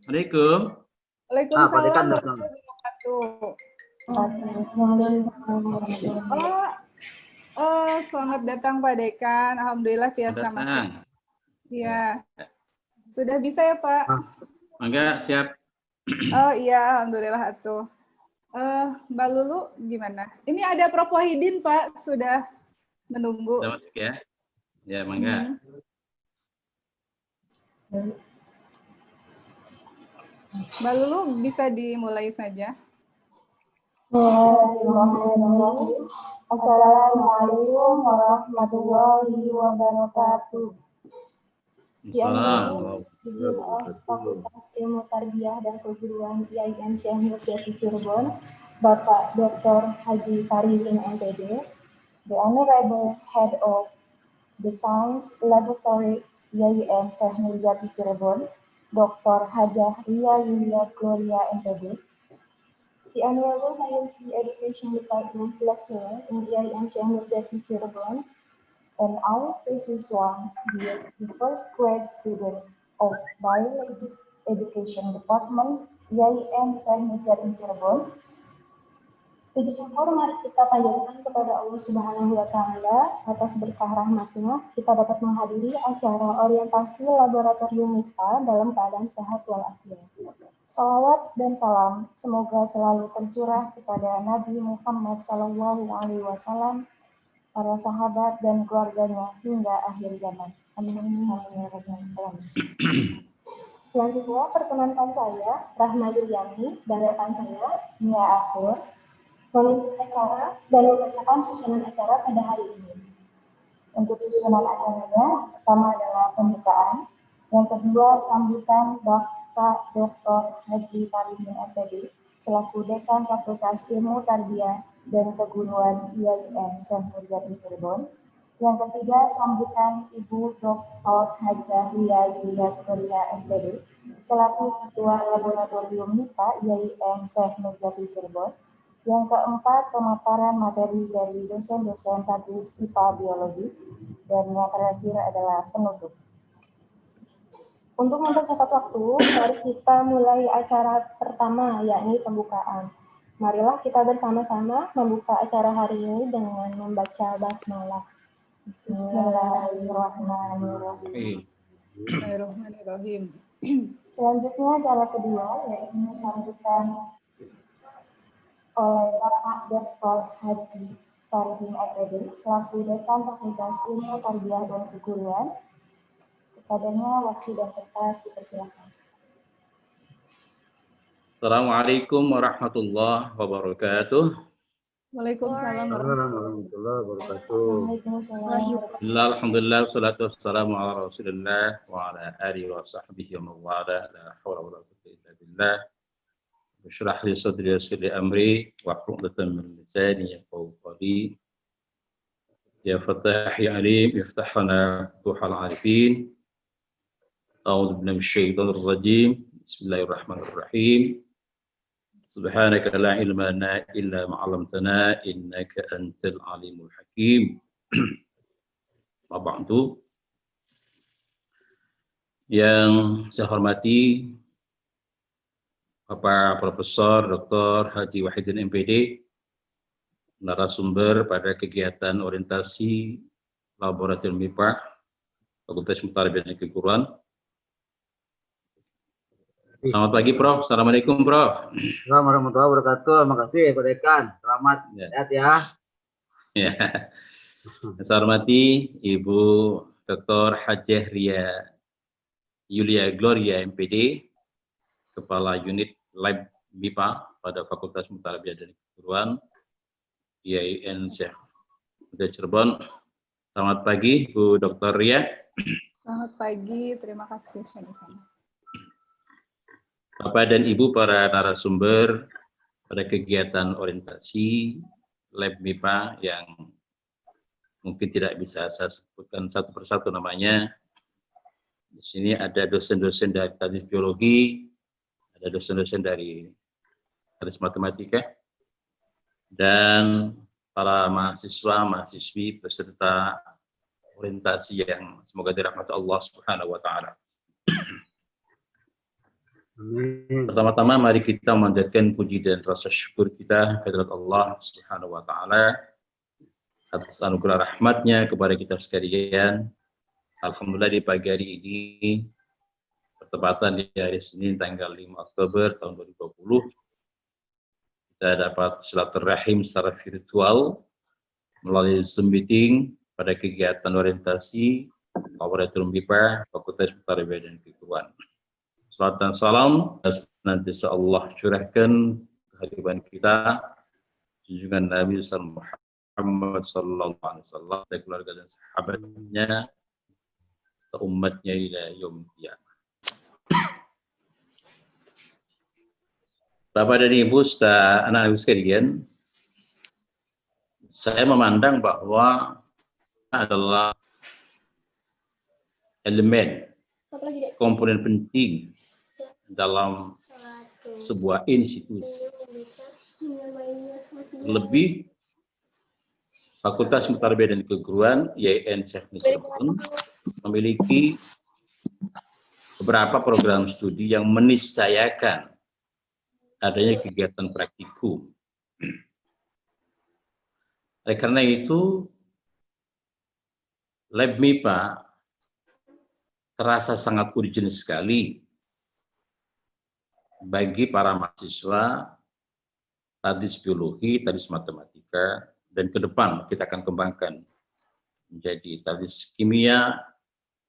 Assalamualaikum. Waalaikumsalam Pak Dekan warahmatullahi wabarakatuh. Selamat datang Pak Dekan. Alhamdulillah biasa masuk. Iya. Sudah bisa ya Pak? Mangga, siap. Oh iya, alhamdulillah atuh. Mbak Lulu gimana? Ini ada Prof Wahidin Pak, sudah menunggu. Selamat ya. Ya, mangga. Mbak Lulu bisa dimulai saja. Assalamualaikum warahmatullahi wabarakatuh. Fakultas Ilmu Tarbiyah dan Keguruan IAIN Syekh Nurjati Cirebon, Bapak Dr. Haji Faridin MPD, the Honorable Head of the Science Laboratory IAIN Syekh Nurjati Cirebon, Dr. Hajah Ria Yulia Gloria MPD, the Honorable Higher Education Department's lecturer in IAIN Syekh Nurjati Cirebon, and our precious one, the first grade student of Biology Education Department, IAIN Syekh Nurjati Cirebon. Puji syukur mari kita panjatkan kepada Allah Subhanahu wa Ta'ala atas berkah rahmatnya kita dapat menghadiri acara orientasi laboratorium MIPA dalam keadaan sehat walafiat. Salawat dan salam semoga selalu tercurah kepada Nabi Muhammad SAW, para sahabat dan keluarganya hingga akhir zaman. Amin. Selanjutnya perkenankan saya Rahma Yuliani dan rekan saya Nia Asur memimpin acara dan membacakan susunan acara pada hari ini. Untuk susunan acaranya, pertama adalah pembukaan, yang kedua sambutan Bapak Dr. Haji Faridin MPD selaku Dekan Fakultas Ilmu Tarbiyah dan Keguruan IAIN Syekh Nurjati Cirebon. Yang ketiga sambutan Ibu Dr. Hajah Ria Yulia Gloria MPD selaku Ketua Laboratorium MIPA IAIN Syekh Nurjati Cirebon. Yang keempat, pemaparan materi dari dosen-dosen tadris IPA Biologi. Dan yang terakhir adalah penutup. Untuk mempersingkat waktu, mari kita mulai acara pertama, yakni pembukaan. Marilah kita bersama-sama membuka acara hari ini dengan membaca basmalah. Bismillahirrahmanirrahim. Bismillahirrahmanirrahim. Selanjutnya acara kedua, yaitu sambutan oleh Bapak Dr. Haji Faridin MPD selaku Dekan Fakultas Ilmu Tarbiyah dan Keguruan. Kepadanya waktu dan tempat dipersilakan. Assalamualaikum warahmatullahi wabarakatuh. Waalaikumsalam warahmatullahi wabarakatuh. Alhamdulillah, wassalatu wassalamu ala Rasulillah wa ala alihi wa sahbihi wa mawala, la hawla wa la quwwata illa billah. Bishrah li sadri wa yassir li amri wa hludatan min lisani yafqahu qawli. Ya Fattah ya Alim, iftah lana futuhal arifin. A'udzu billahi minasyaitonir rajim. Bismillahirrahmanirrahim. Subhanaka la ilma lana illa ma 'allamtana innaka antal alimul hakim. Ma ba'du. Yang saya hormati Bapak Profesor Dr. Haji Wahidin MPD, narasumber pada kegiatan orientasi laboratorium MIPA Fakultas Ilmu Tarbiyah dan Keguruan. Selamat pagi Prof. Assalamualaikum Prof. Assalamualaikum warahmatullahi wabarakatuh. Terima kasih Pak Dekan. Selamat sehat ya. Ya. Saya hormati Ibu Dr. Hajah Ria Yulia Gloria MPD, Kepala Unit Lab MIPA pada Fakultas Ilmu Tarbiyah dan Keguruan IAIN Syekh Nurjati Cirebon. Selamat pagi Bu Dr. Ria. Selamat pagi, terima kasih. Bapak dan Ibu para narasumber pada kegiatan orientasi Lab MIPA yang mungkin tidak bisa saya sebutkan satu persatu namanya. Di sini ada dosen-dosen dari tadris biologi, ada dosen-dosen dari tadris matematika, dan para mahasiswa, mahasiswi peserta orientasi yang semoga dirahmati Allah Subhanahu wa Ta'ala. Amin. Pertama-tama mari kita memanjatkan puji dan rasa syukur kita kepada Allah Subhanahu wa taala atas anugerah rahmatnya kepada kita sekalian. Alhamdulillah di pagi hari ini bertepatan di hari Senin tanggal 5 Oktober tahun 2020 kita dapat silaturahim secara virtual melalui Zoom meeting pada kegiatan orientasi Laboratorium MIPA Fakultas Mutaribiyah dan Keguruan. Salam dan salam nanti Allah curahkan kehadiran kita junjungan Nabi Muhammad sallallahu alaihi wasallam dan keluarga dan sahabatnya umatnya ila yaumil qiyamah. Bapak dan Ibu serta anak-anak sekalian, saya memandang bahwa adalah elemen komponen penting dalam sebuah institusi. Lebih Fakultas Mutaribiyah dan Keguruan IAIN Syekh Cirebon memiliki beberapa program studi yang meniscayakan adanya kegiatan praktikum. Oleh karena itu, Lab MIPA terasa sangat urgent sekali bagi para mahasiswa tadis biologi, tadis matematika, dan ke depan kita akan kembangkan menjadi tadis kimia,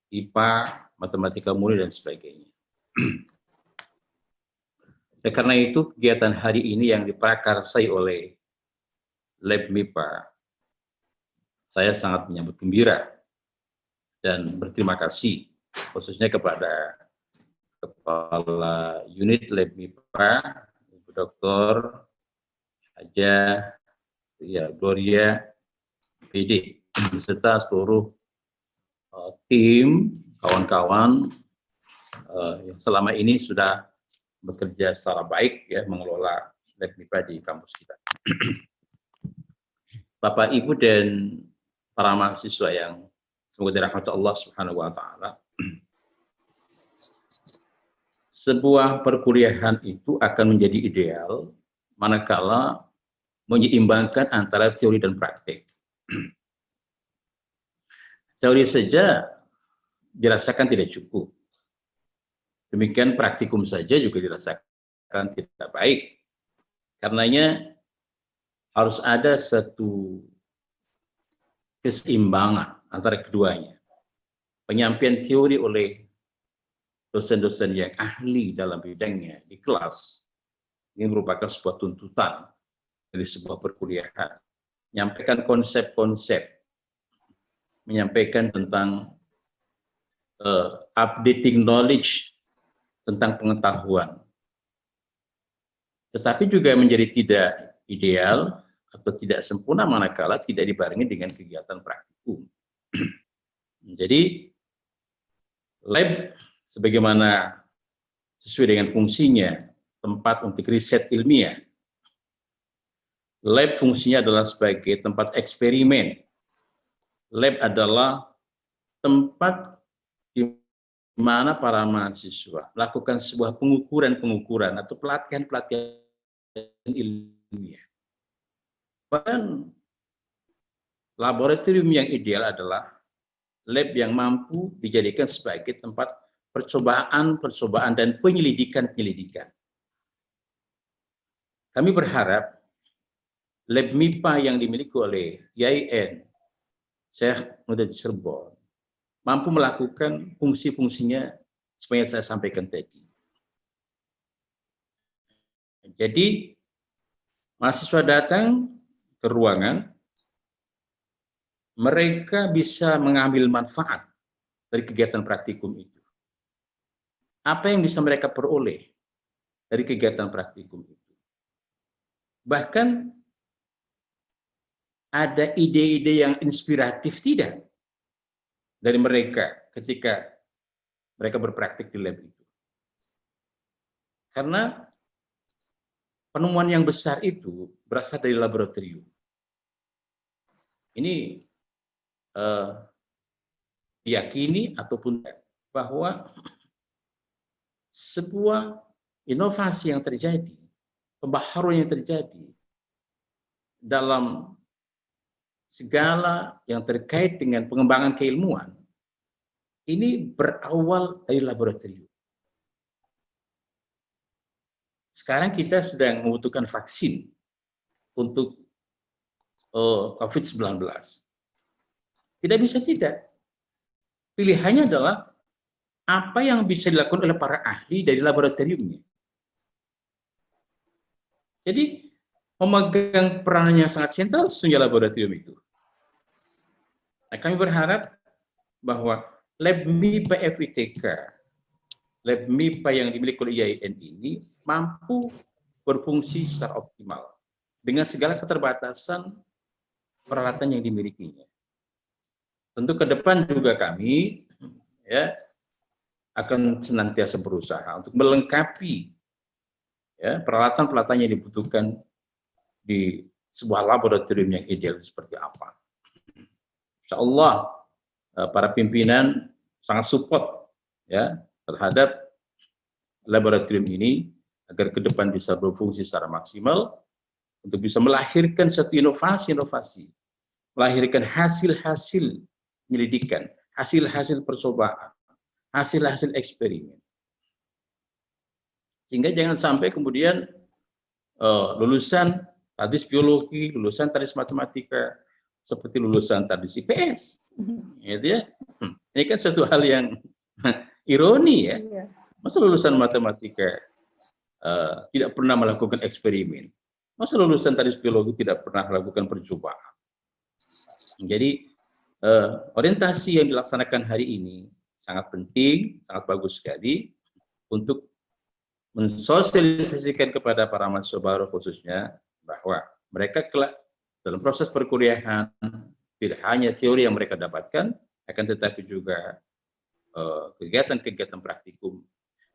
IPA, matematika murni, dan sebagainya. Karena itu kegiatan hari ini yang diprakarsai oleh Lab MIPA, saya sangat menyambut gembira dan berterima kasih khususnya kepada Kepala Unit Lab MIPA, Ibu Dr. Haja Gloria PD, beserta seluruh tim, kawan-kawan yang selama ini sudah bekerja secara baik ya mengelola Lab MIPA di kampus kita. Bapak, Ibu, dan para mahasiswa yang semoga dirahmati Allah Subhanahu wa taala. Sebuah perkuliahan itu akan menjadi ideal manakala menyeimbangkan antara teori dan praktik. Teori saja dirasakan tidak cukup. Demikian praktikum saja juga dirasakan tidak baik. Karenanya harus ada satu keseimbangan antara keduanya. Penyampaian teori oleh dosen-dosen yang ahli dalam bidangnya di kelas ini merupakan sebuah tuntutan dari sebuah perkuliahan. Menyampaikan konsep-konsep, menyampaikan tentang updating knowledge, tentang pengetahuan. Tetapi juga menjadi tidak ideal atau tidak sempurna manakala tidak dibarengi dengan kegiatan praktikum. Jadi lab sebagaimana sesuai dengan fungsinya tempat untuk riset ilmiah. Lab fungsinya adalah sebagai tempat eksperimen. Lab adalah tempat di mana para mahasiswa melakukan sebuah pengukuran atau pelatihan ilmiah. Bahkan laboratorium yang ideal adalah lab yang mampu dijadikan sebagai tempat percobaan dan penyelidikan. Kami berharap Lab MIPA yang dimiliki oleh IAIN Syekh Cirebon mampu melakukan fungsi-fungsinya seperti yang saya sampaikan tadi. Jadi mahasiswa datang ke ruangan, mereka bisa mengambil manfaat dari kegiatan praktikum itu. Apa yang bisa mereka peroleh dari kegiatan praktikum itu? Bahkan ada ide-ide yang inspiratif tidak dari mereka ketika mereka berpraktik di lab itu. Karena penemuan yang besar itu berasal dari laboratorium. Ini diyakini ataupun bahwa sebuah inovasi yang terjadi, pembaharuan yang terjadi dalam segala yang terkait dengan pengembangan keilmuan, ini berawal dari laboratorium. Sekarang kita sedang membutuhkan vaksin untuk COVID-19. Tidak bisa tidak. Pilihannya adalah apa yang bisa dilakukan oleh para ahli dari laboratoriumnya. Jadi memegang peran yang sangat sentral sesungguhnya laboratorium itu. Nah, kami berharap bahwa lab MIPA FITK, lab MIPA yang dimiliki oleh IAIN ini mampu berfungsi secara optimal dengan segala keterbatasan peralatan yang dimilikinya. Tentu ke depan juga kami ya akan senantiasa berusaha untuk melengkapi ya peralatan-peralatan yang dibutuhkan di sebuah laboratorium yang ideal seperti apa. Insya Allah para pimpinan sangat support ya terhadap laboratorium ini agar ke depan bisa berfungsi secara maksimal untuk bisa melahirkan satu inovasi-inovasi, melahirkan hasil-hasil penyelidikan, hasil-hasil percobaan, hasil-hasil eksperimen. Sehingga jangan sampai kemudian lulusan tadis biologi, lulusan tadis matematika, seperti lulusan tadis IPS. Gitu ya. Ini kan satu hal yang ironi ya. Masa lulusan matematika tidak pernah melakukan eksperimen? Masa lulusan tadis biologi tidak pernah melakukan percobaan? Jadi orientasi yang dilaksanakan hari ini sangat penting, sangat bagus sekali untuk mensosialisasikan kepada para mahasiswa baru khususnya bahwa mereka kelak dalam proses perkuliahan tidak hanya teori yang mereka dapatkan, akan tetapi juga kegiatan-kegiatan praktikum.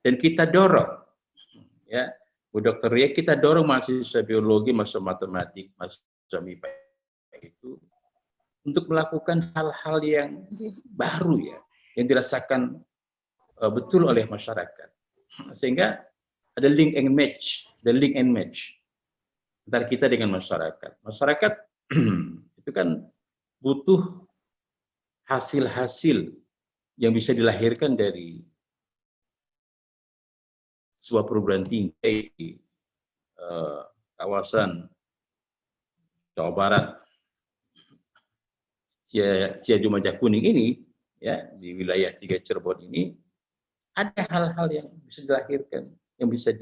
Dan kita dorong, ya, Bu Dr. Ria, kita dorong mahasiswa biologi, mahasiswa matematik, mahasiswa MIPA itu untuk melakukan hal-hal yang baru ya, yang dirasakan betul oleh masyarakat. Sehingga ada link and match antara kita dengan masyarakat. Masyarakat itu kan butuh hasil-hasil yang bisa dilahirkan dari sebuah perguruan tinggi di kawasan Jawa Barat, Cianjur Kuning ini, ya, di wilayah 3 Cirebon ini, ada hal-hal yang bisa dilahirkan, yang bisa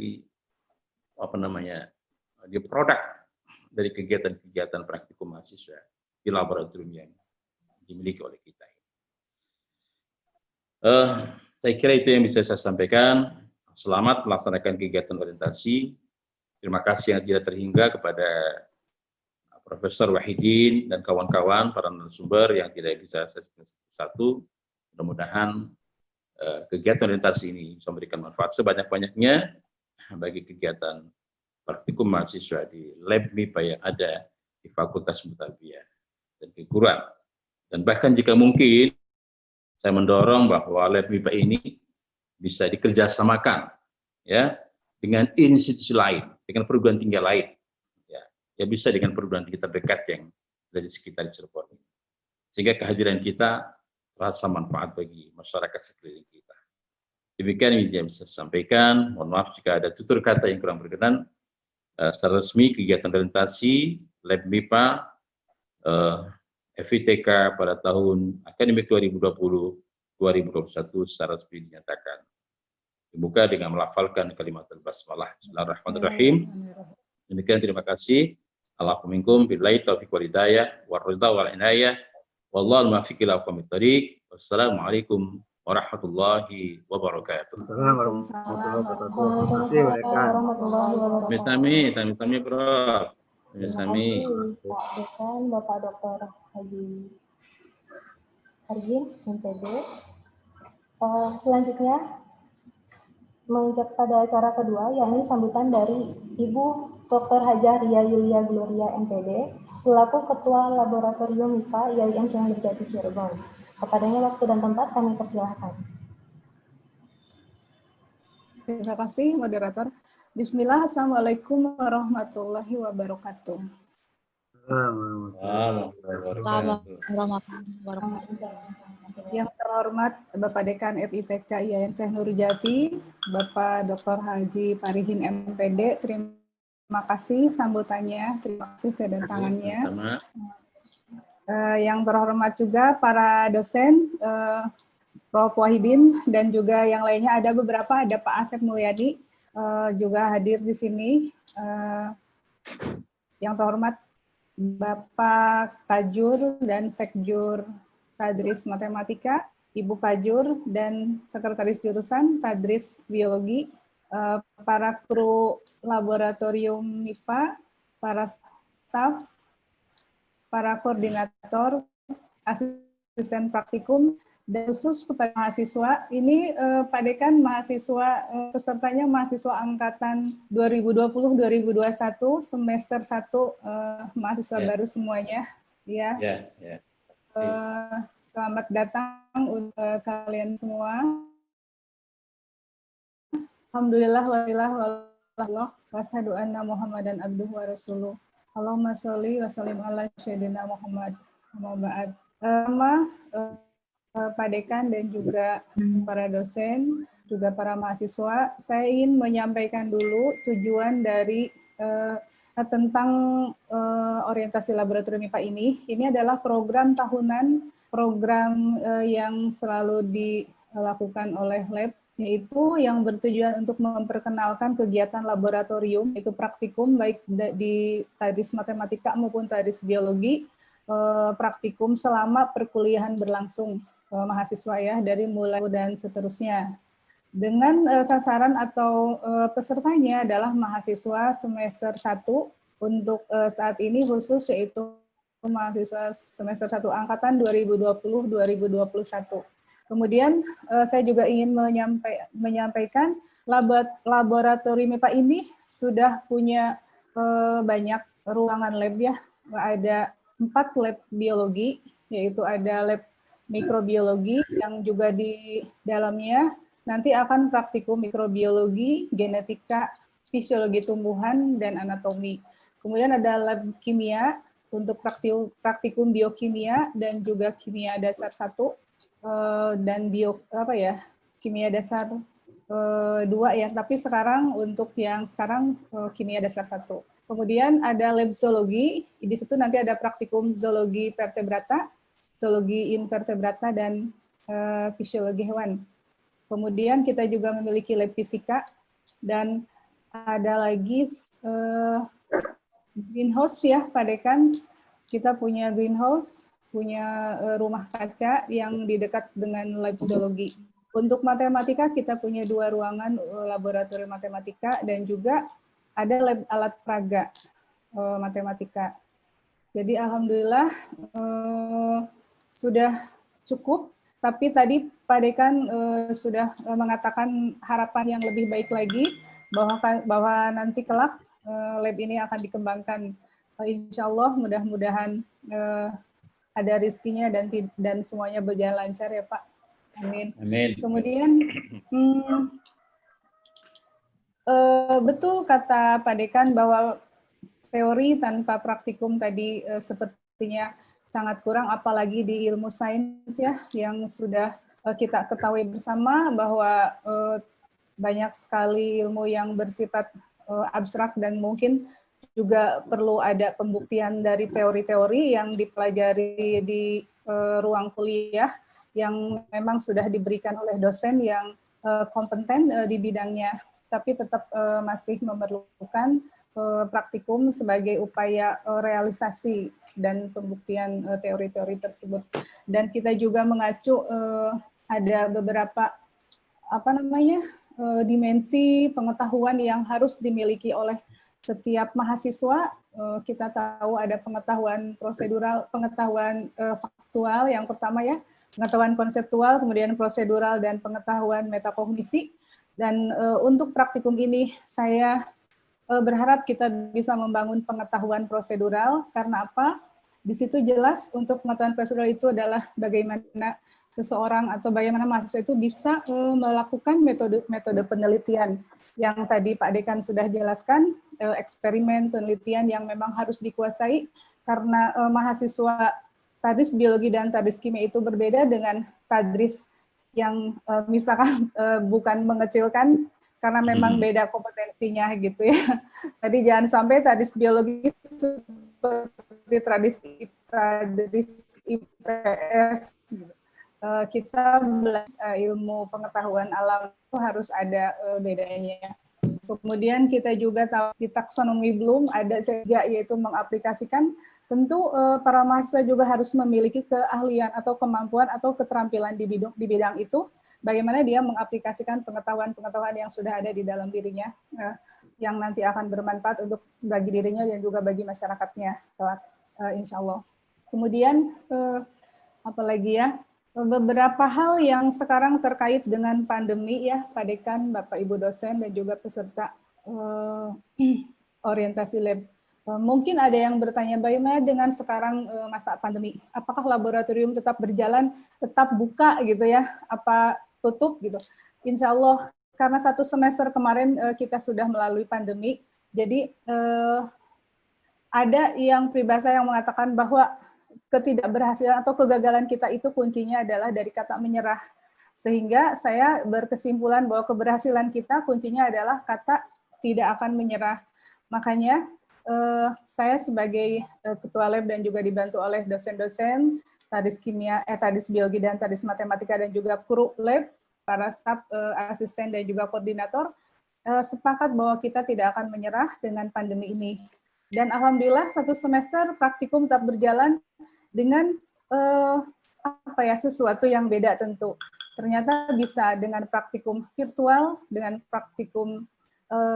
diproduk dari kegiatan-kegiatan praktikum mahasiswa di laboratorium yang dimiliki oleh kita. Saya kira itu yang bisa saya sampaikan. Selamat melaksanakan kegiatan orientasi. Terima kasih yang tidak terhingga kepada Profesor Wahidin dan kawan-kawan para narasumber yang tidak bisa saya sebutkan satu. Mudah-mudahan kegiatan orientasi ini bisa memberikan manfaat sebanyak-banyaknya bagi kegiatan praktikum mahasiswa di lab MIPA yang ada di Fakultas Mutarbiah dan Keguruan. Dan bahkan jika mungkin saya mendorong bahwa lab MIPA ini bisa dikerjasamakan ya dengan institusi lain, dengan perguruan tinggi lain. Ya bisa dengan perguruan tinggi terdekat yang ada di sekitar Cirebon ini. Sehingga kehadiran kita terasa manfaat bagi masyarakat sekeliling kita. Demikian yang bisa saya sampaikan. Mohon maaf jika ada tutur kata yang kurang berkenan. Secara resmi kegiatan orientasi Lab MIPA FITK pada tahun akademik 2020-2021 secara resmi dinyatakan. Dibuka dengan melafalkan kalimat basmalah. Bismillahirrahmanirrahim. Demikian, terima kasih. Assalamualaikum billahi taufiq wal hidayah war ridha wal inayah wallahu al-muwaffiq ila aqwamit thoriq. Wassalamualaikum warahmatullahi wabarakatuh. Terima kasih Tami Prof. Terima kasih Pak Dekan, Bapak Dr. Haji Arjin, MPD. Selanjutnya menginjak pada acara kedua, yakni sambutan dari Ibu Dr. Hajah Ria Yulia Gloria MPD, selaku Ketua Laboratorium MIPA IAIN Syekh Nurjati Cirebon. Kepadanya waktu dan tempat kami persilahkan. Terima kasih, moderator. Bismillah, Assalamualaikum warahmatullahi wabarakatuh. Waalaikumsalam warahmatullahi wabarakatuh. Yang terhormat Bapak Dekan FITK IAIN Syekh Nurjati, Bapak Dr. Haji Parihin MPD, terima kasih sambutannya, terima kasih kedatangannya. Yang terhormat juga para dosen, Prof. Wahidin, dan juga yang lainnya, ada beberapa, ada Pak Asep Mulyadi, juga hadir di sini. Yang terhormat Bapak Kajur dan Sekjur Tadris Matematika, Ibu Kajur dan Sekretaris Jurusan Tadris Biologi, para kru laboratorium MIPA, para staf, para koordinator, asisten praktikum, dan khusus kepada mahasiswa. Ini Pak Dekan, mahasiswa pesertanya mahasiswa angkatan 2020-2021 semester 1, mahasiswa baru semuanya. Ya. Selamat datang untuk kalian semua. Alhamdulillah walillah wasyhadu anna Muhammadan abduhu wa rasuluh. Allahumma sholli wa sallim ala sayyidina Muhammad. Pak Dekan dan juga para dosen, juga para mahasiswa, saya ingin menyampaikan dulu tujuan dari tentang orientasi laboratorium MIPA ini. Ini adalah program tahunan, program yang selalu dilakukan oleh lab, yaitu yang bertujuan untuk memperkenalkan kegiatan laboratorium, itu praktikum baik di Tadris Matematika maupun Tadris Biologi, praktikum selama perkuliahan berlangsung mahasiswa ya, dari mulai dan seterusnya. Dengan sasaran atau pesertanya adalah mahasiswa semester 1 untuk saat ini khusus, yaitu mahasiswa semester 1 angkatan 2020-2021. Kemudian saya juga ingin menyampaikan laboratorium MIPA ini sudah punya banyak ruangan lab ya. Ada 4 lab biologi, yaitu ada lab mikrobiologi yang juga di dalamnya nanti akan praktikum mikrobiologi, genetika, fisiologi tumbuhan, dan anatomi. Kemudian ada lab kimia untuk praktikum biokimia dan juga kimia dasar 1 dan kimia dasar 2 ya, tapi sekarang untuk yang sekarang kimia dasar 1. Kemudian ada lab zoologi, di situ nanti ada praktikum zoologi vertebrata, zoologi invertebrata, dan fisiologi hewan. Kemudian kita juga memiliki lab fisika, dan ada lagi greenhouse ya Pak Dekan. Kita punya greenhouse, punya rumah kaca yang di dekat dengan lab zoologi. Untuk matematika kita punya 2 ruangan laboratorium matematika, dan juga ada lab alat peraga matematika. Jadi alhamdulillah sudah cukup, tapi tadi Pak Dekan sudah mengatakan harapan yang lebih baik lagi, bahwa nanti kelak lab ini akan dikembangkan. Insya Allah mudah-mudahan ada rezekinya dan semuanya berjalan lancar ya Pak. Amin. Amin. Kemudian betul kata Pak Dekan bahwa teori tanpa praktikum tadi sepertinya sangat kurang, apalagi di ilmu sains ya, yang sudah kita ketahui bersama bahwa banyak sekali ilmu yang bersifat abstrak dan mungkin juga perlu ada pembuktian dari teori-teori yang dipelajari di ruang kuliah yang memang sudah diberikan oleh dosen yang kompeten di bidangnya, tapi tetap masih memerlukan praktikum sebagai upaya realisasi dan pembuktian teori-teori tersebut. Dan kita juga mengacu ada beberapa dimensi pengetahuan yang harus dimiliki oleh setiap mahasiswa. Kita tahu ada pengetahuan prosedural, pengetahuan faktual yang pertama ya, pengetahuan konseptual, kemudian prosedural, dan pengetahuan metakognisi. Dan untuk praktikum ini saya berharap kita bisa membangun pengetahuan prosedural. Karena apa? Di situ jelas untuk pengetahuan prosedural itu adalah bagaimana seseorang atau bagaimana mahasiswa itu bisa melakukan metode penelitian yang tadi Pak Dekan sudah jelaskan, eksperimen penelitian yang memang harus dikuasai karena mahasiswa tadris biologi dan tadris kimia itu berbeda dengan tadris yang misalkan bukan mengecilkan karena memang beda kompetensinya gitu ya. Tadi jangan sampai tadris biologi seperti tadris IPS gitu. Kita belajar ilmu pengetahuan alam itu harus ada bedanya. Kemudian kita juga tahu di taksonomi Bloom ada sega yaitu mengaplikasikan. Tentu para mahasiswa juga harus memiliki keahlian atau kemampuan atau keterampilan di bidang itu. Bagaimana dia mengaplikasikan pengetahuan-pengetahuan yang sudah ada di dalam dirinya, yang nanti akan bermanfaat untuk bagi dirinya dan juga bagi masyarakatnya, insya Allah. Kemudian apalagi ya, beberapa hal yang sekarang terkait dengan pandemi ya, Pak Dekan, Bapak Ibu dosen dan juga peserta orientasi lab. Mungkin ada yang bertanya bagaimana dengan sekarang masa pandemi, apakah laboratorium tetap berjalan, tetap buka gitu ya, apa tutup gitu. Insya Allah karena 1 semester kemarin kita sudah melalui pandemi, jadi ada yang peribahasa yang mengatakan bahwa ketidakberhasilan atau kegagalan kita itu kuncinya adalah dari kata menyerah. Sehingga saya berkesimpulan bahwa keberhasilan kita kuncinya adalah kata tidak akan menyerah. Makanya saya sebagai ketua lab dan juga dibantu oleh dosen-dosen tadris kimia, tadris biologi dan tadris matematika dan juga kru lab, para staf asisten dan juga koordinator sepakat bahwa kita tidak akan menyerah dengan pandemi ini. Dan alhamdulillah 1 semester praktikum tetap berjalan dengan sesuatu yang beda tentu. Ternyata bisa dengan praktikum virtual, dengan praktikum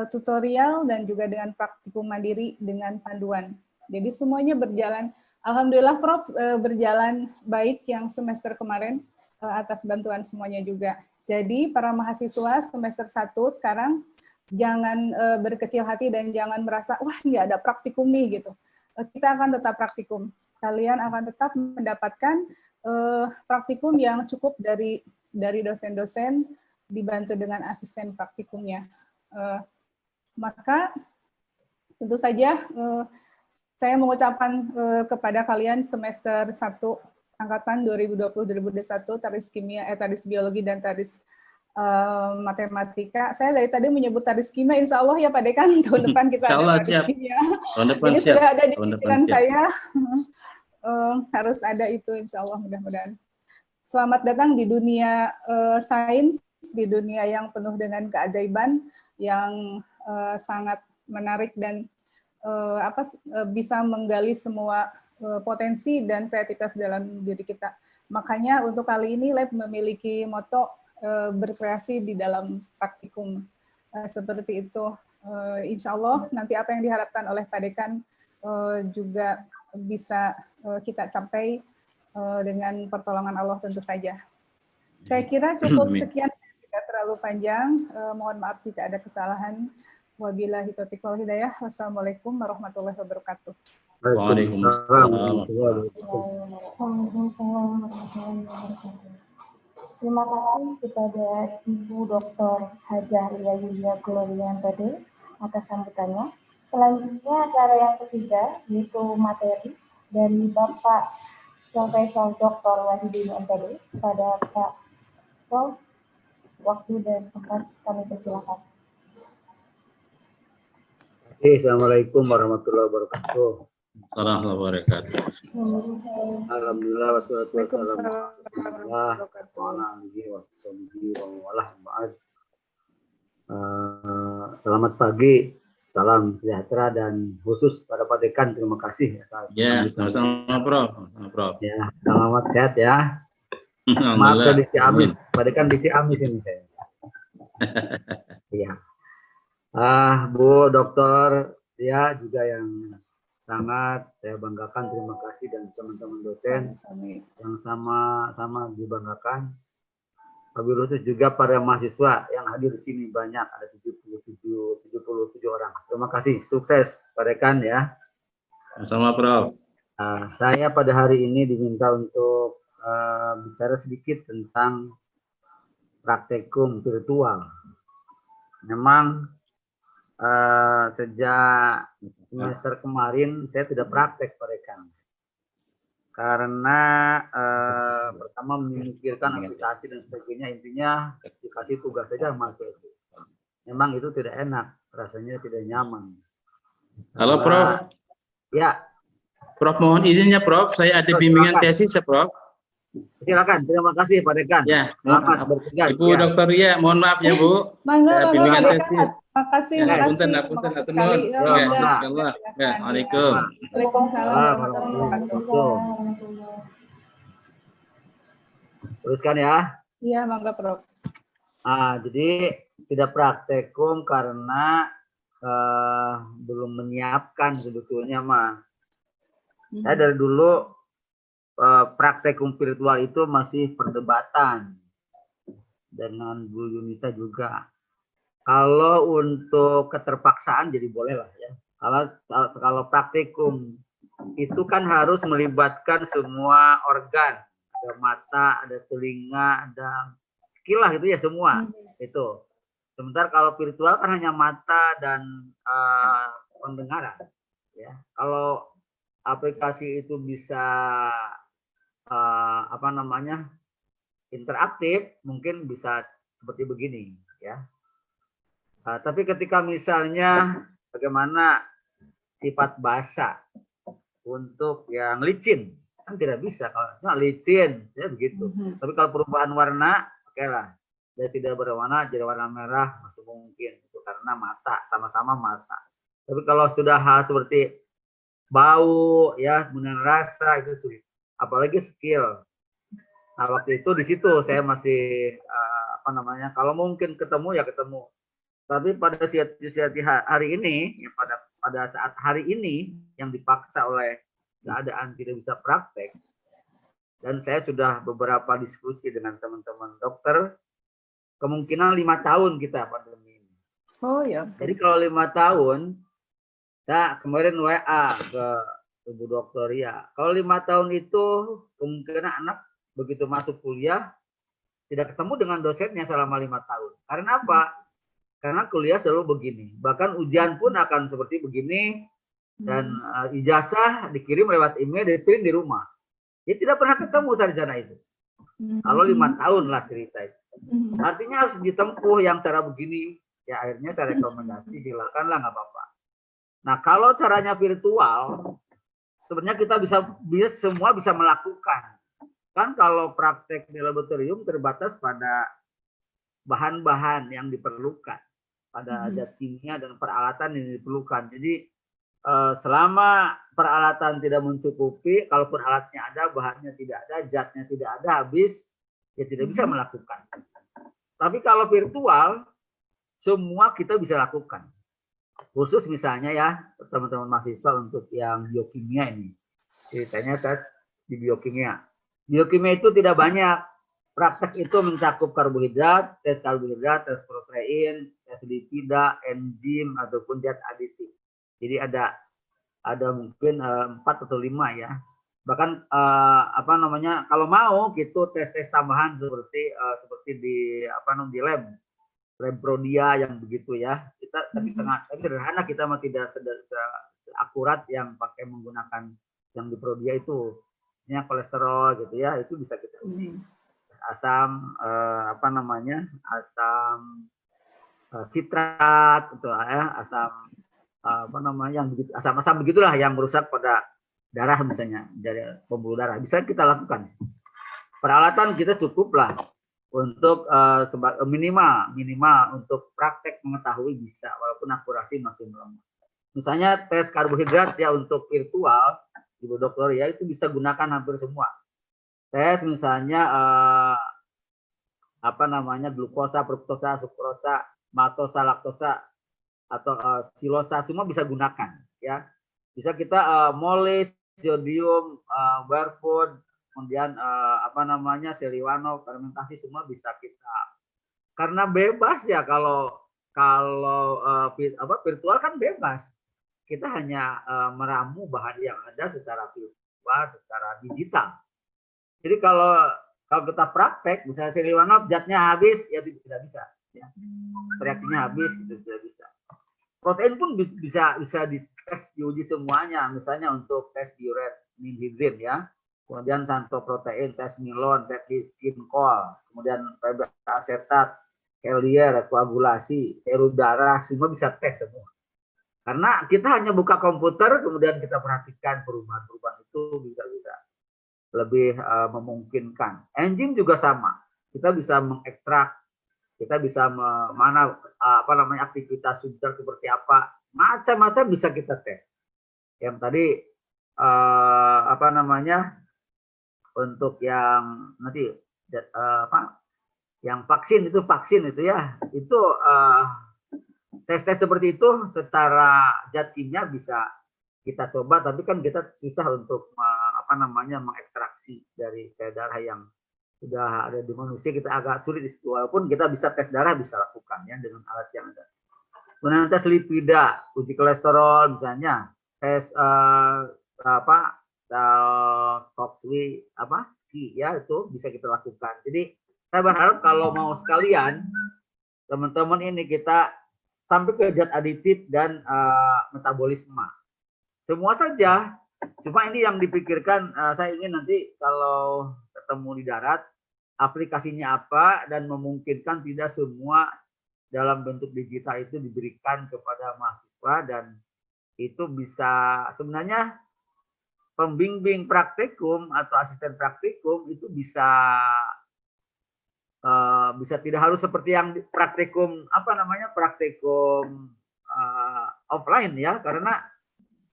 tutorial dan juga dengan praktikum mandiri dengan panduan. Jadi semuanya berjalan. Alhamdulillah Prof berjalan baik yang semester kemarin atas bantuan semuanya juga. Jadi para mahasiswa semester 1 sekarang jangan berkecil hati dan jangan merasa wah nggak ada praktikum nih gitu. Kita akan tetap praktikum. Kalian akan tetap mendapatkan praktikum yang cukup dari dosen-dosen dibantu dengan asisten praktikumnya. Maka tentu saja saya mengucapkan kepada kalian semester 1 angkatan 2020-2021 tadris kimia, tadris biologi dan tadris matematika. Saya dari tadi menyebut tadris kimia, insya Allah ya Pak Dekan, tahun depan kita ada tadris kimia. Jadi sudah ada di pikiran saya, harus ada itu insya Allah mudah-mudahan. Selamat datang di dunia sains, di dunia yang penuh dengan keajaiban, yang sangat menarik dan bisa menggali semua potensi dan kreativitas dalam diri kita. Makanya untuk kali ini Lab memiliki moto berkreasi di dalam praktikum. Seperti itu. Insya Allah nanti apa yang diharapkan oleh Pak Dekan juga bisa kita capai dengan pertolongan Allah tentu saja. Saya kira cukup sekian, tidak terlalu panjang. Mohon maaf jika ada kesalahan. Wabillahi taufiq wal hidayah. Wassalamualaikum warahmatullahi wabarakatuh. Waalaikumsalam. Terima kasih kepada Ibu Dr. Hajah Lia Yulia Gloria MPD atas sambutannya. Selanjutnya acara yang ketiga yaitu materi dari Bapak Profesor Dr. Wahidin MPD. Pada Pak Prof, waktu dan tempat kami persilakan. Assalamualaikum warahmatullahi wabarakatuh. Warahmatullahi wabarakatuh. Alhamdulillah wassalatu wassalamu selamat pagi, salam sejahtera dan khusus pada Pak Dekan, terima kasih atas sama-sama Prof. Ya, selamat sehat ya. Maaf saya di Ciamis, Pak Dekan di Ciamis ini saya. Iya. Bu Dokter ya juga yang sangat saya banggakan, terima kasih, dan teman-teman dosen yang sama-sama dibanggakan. Wabil khusus juga para mahasiswa yang hadir di sini banyak, ada 77 orang. Terima kasih, sukses Pak Dekan ya. Sama Prof. Saya pada hari ini diminta untuk bicara sedikit tentang praktikum virtual. Memang sejak semester kemarin saya tidak praktek Pak Dekan. Karena pertama memikirkan aplikasi dan sebagainya, intinya dikasih tugas saja masuk. Memang itu tidak enak, rasanya tidak nyaman. Halo Prof. Ya. Prof mohon izinnya Prof, saya ada bimbingan tesis ya Prof. Silakan, terima kasih Pak Dekan. Ya, selamat bertugas. Ibu ya. Dokter Ria, mohon maaf ya Bu. Mangga Pak Dekan. Makasih, ya, makasih. Punten, sekali. ya, Waalaikumsalam. Waalaikumsalam warahmatullahi wabarakatuh. Teruskan ya. Iya, mangga Prof. Jadi tidak praktekum karena belum menyiapkan sebetulnya mah. Saya dari dulu praktekum virtual itu masih perdebatan dengan Bu Yunita juga. Kalau untuk keterpaksaan jadi boleh lah ya. Kalau praktikum itu kan harus melibatkan semua organ, ada mata, ada telinga, ada skill lah itu ya semua itu. Sementara kalau virtual kan hanya mata dan pendengaran. Ya, kalau aplikasi itu bisa interaktif, mungkin bisa seperti begini ya. Tapi ketika misalnya bagaimana sifat bahasa untuk yang licin, kan tidak bisa. Kalau licin, ya begitu. Tapi kalau perubahan warna, oke lah. Dia tidak berwarna, jadi warna merah masih mungkin. Itu karena mata, sama-sama mata. Tapi kalau sudah hal seperti bau, ya, kemudian rasa, itu sulit. Apalagi skill. Nah, waktu itu di situ saya masih, kalau mungkin ketemu, ya ketemu. Tapi pada hari ini, ya pada saat hari ini yang dipaksa oleh keadaan tidak bisa praktek, dan saya sudah beberapa diskusi dengan teman-teman dokter, kemungkinan 5 tahun kita pandemi ini. Oh ya. Jadi kalau 5 tahun, nah kemarin WA ke Ibu Dokter ya, kalau 5 tahun itu kemungkinan anak begitu masuk kuliah tidak ketemu dengan dosennya selama 5 tahun. Karena apa? Karena kuliah selalu begini. Bahkan ujian pun akan seperti begini. Dan ijazah dikirim lewat email, diprint di rumah. Jadi tidak pernah ketemu sarjana itu. Kalau 5 tahun lah cerita itu. Artinya harus ditempuh yang cara begini. Ya akhirnya saya rekomendasi, silakanlah nggak apa-apa. Nah kalau caranya virtual, sebenarnya kita semua bisa melakukan. Kan kalau praktek di laboratorium terbatas pada bahan-bahan yang diperlukan. Pada zat kimia dan peralatan yang diperlukan. Jadi selama peralatan tidak mencukupi, kalaupun alatnya ada, bahannya tidak ada, zatnya tidak ada, habis, ya tidak bisa melakukan. Tapi kalau virtual, semua kita bisa lakukan. Khusus misalnya ya, teman-teman mahasiswa untuk yang biokimia ini. Ceritanya tes di biokimia. Biokimia itu tidak banyak. Praktek itu mencakup karbohidrat, tes protein, tes lipida, enzim, ataupun zat aditif. Jadi ada mungkin 4 atau 5 ya. Bahkan kalau mau gitu tes tambahan seperti di di lab Prodia yang begitu ya. Kita tapi sederhana, kita mah tidak akurat yang pakai menggunakan yang di Prodia itu. Ini kolesterol gitu ya, itu bisa kita uji. Asam asam citrat itu ya, asam yang begitu, asam begitulah yang merusak pada darah misalnya, dari pembuluh darah, bisa kita lakukan. Peralatan kita cukup lah untuk minimal untuk praktek mengetahui bisa, walaupun akurasi masih melemah. Misalnya tes karbohidrat ya untuk virtual, Ibu Dokter ya, itu bisa gunakan hampir semua. Tes misalnya glukosa, fruktosa, sukrosa, maltosa, laktosa, atau silosa, semua bisa gunakan ya. Bisa kita moles, sodium, barfood, kemudian seliwano, fermentasi, semua bisa kita. Karena bebas ya, kalau virtual kan bebas. Kita hanya meramu bahan yang ada secara virtual, secara digital. Jadi kalau kita praktek, misalnya siliwangi zatnya habis, ya tidak bisa. Ya. Reaksinya habis, itu tidak bisa. Protein pun bisa dites, diuji semuanya. Misalnya untuk tes diuret ninhidrin ya. Kemudian santoprotein, tes milon, tes kinkol, kemudian PB asetat, Kellier, koagulasi, serum darah, semua bisa tes semua. Karena kita hanya buka komputer, kemudian kita perhatikan perubahan-perubahan itu bisa lebih memungkinkan. Enzim juga sama. Kita bisa mengekstrak, kita bisa aktivitas substrat seperti apa, macam-macam bisa kita tes. Yang tadi untuk yang nanti yang vaksin itu ya, itu tes-tes seperti itu secara zat kimia bisa kita coba, tapi kan kita susah untuk mengekstraksi dari sel darah yang sudah ada di manusia, kita agak sulit di situ, walaupun kita bisa tes darah, bisa lakukan ya dengan alat yang ada. Kemudian tes lipida, uji kolesterol misalnya, tes ya itu bisa kita lakukan. Jadi saya berharap kalau mau sekalian teman-teman ini kita sampai ke zat aditif dan metabolisme. Semua saja. Cuma ini yang dipikirkan, saya ingin nanti kalau ketemu di darat aplikasinya apa dan memungkinkan tidak semua dalam bentuk digital itu diberikan kepada mahasiswa, dan itu bisa sebenarnya pembimbing praktikum atau asisten praktikum itu bisa tidak harus seperti yang praktikum offline ya, karena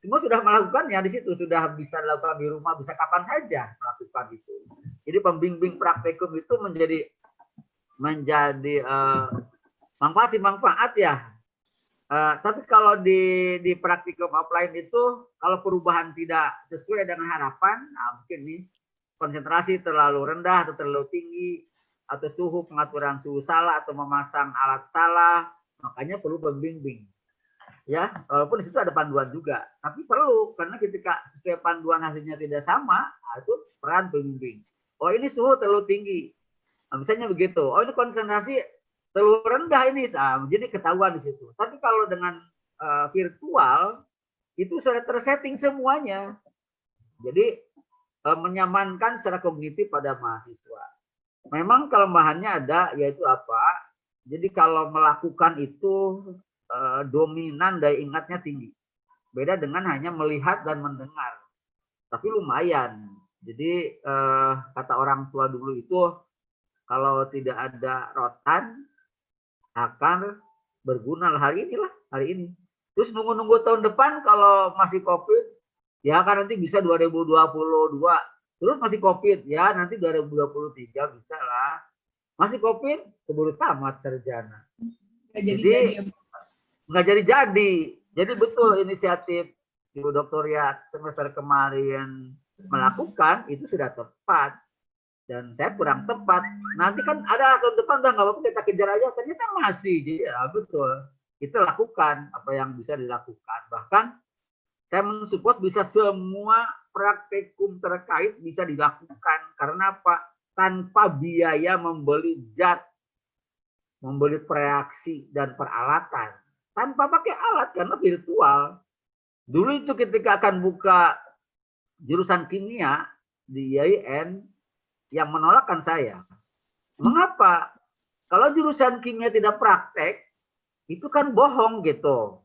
semua sudah melakukannya di situ, sudah bisa dilakukan di rumah, bisa kapan saja melakukan itu. Jadi pembimbing praktikum itu menjadi manfaat ya. Tapi kalau di praktikum offline itu, kalau perubahan tidak sesuai dengan harapan, mungkin nih konsentrasi terlalu rendah atau terlalu tinggi, atau suhu, pengaturan suhu salah, atau memasang alat salah, makanya perlu pembimbing. Ya, walaupun di situ ada panduan juga, tapi perlu, karena ketika sesuai panduan hasilnya tidak sama, itu peran pembimbing. Oh ini suhu terlalu tinggi, misalnya begitu. Oh ini konsentrasi terlalu rendah ini, jadi ketahuan di situ. Tapi kalau dengan virtual itu sudah tersetting semuanya, jadi menyamankan secara kognitif pada mahasiswa. Memang kelemahannya ada, yaitu apa? Jadi kalau melakukan itu dominan daya ingatnya tinggi. Beda dengan hanya melihat dan mendengar. Tapi lumayan. Jadi kata orang tua dulu itu, kalau tidak ada rotan akan berguna hari ini. Terus nunggu tahun depan kalau masih COVID, ya kan nanti bisa 2022. Terus masih COVID, ya nanti 2023 bisa lah. Masih COVID, keburu tamat sarjana. Nggak jadi. Jadi betul inisiatif Ibu Dr. Ya semester kemarin melakukan itu sudah tepat. Dan saya kurang tepat. Nanti kan ada tahun depan, udah nggak apa-apa kita kejar aja. Ternyata masih. Jadi ya betul. Kita lakukan apa yang bisa dilakukan. Bahkan saya mensupport bisa semua praktikum terkait bisa dilakukan. Karena apa? Tanpa biaya membeli zat, membeli reaksi dan peralatan. Tanpa pakai alat, karena virtual. Dulu itu ketika akan buka jurusan kimia di IAIN, yang menolakkan saya. Mengapa? Kalau jurusan kimia tidak praktek, itu kan bohong gitu.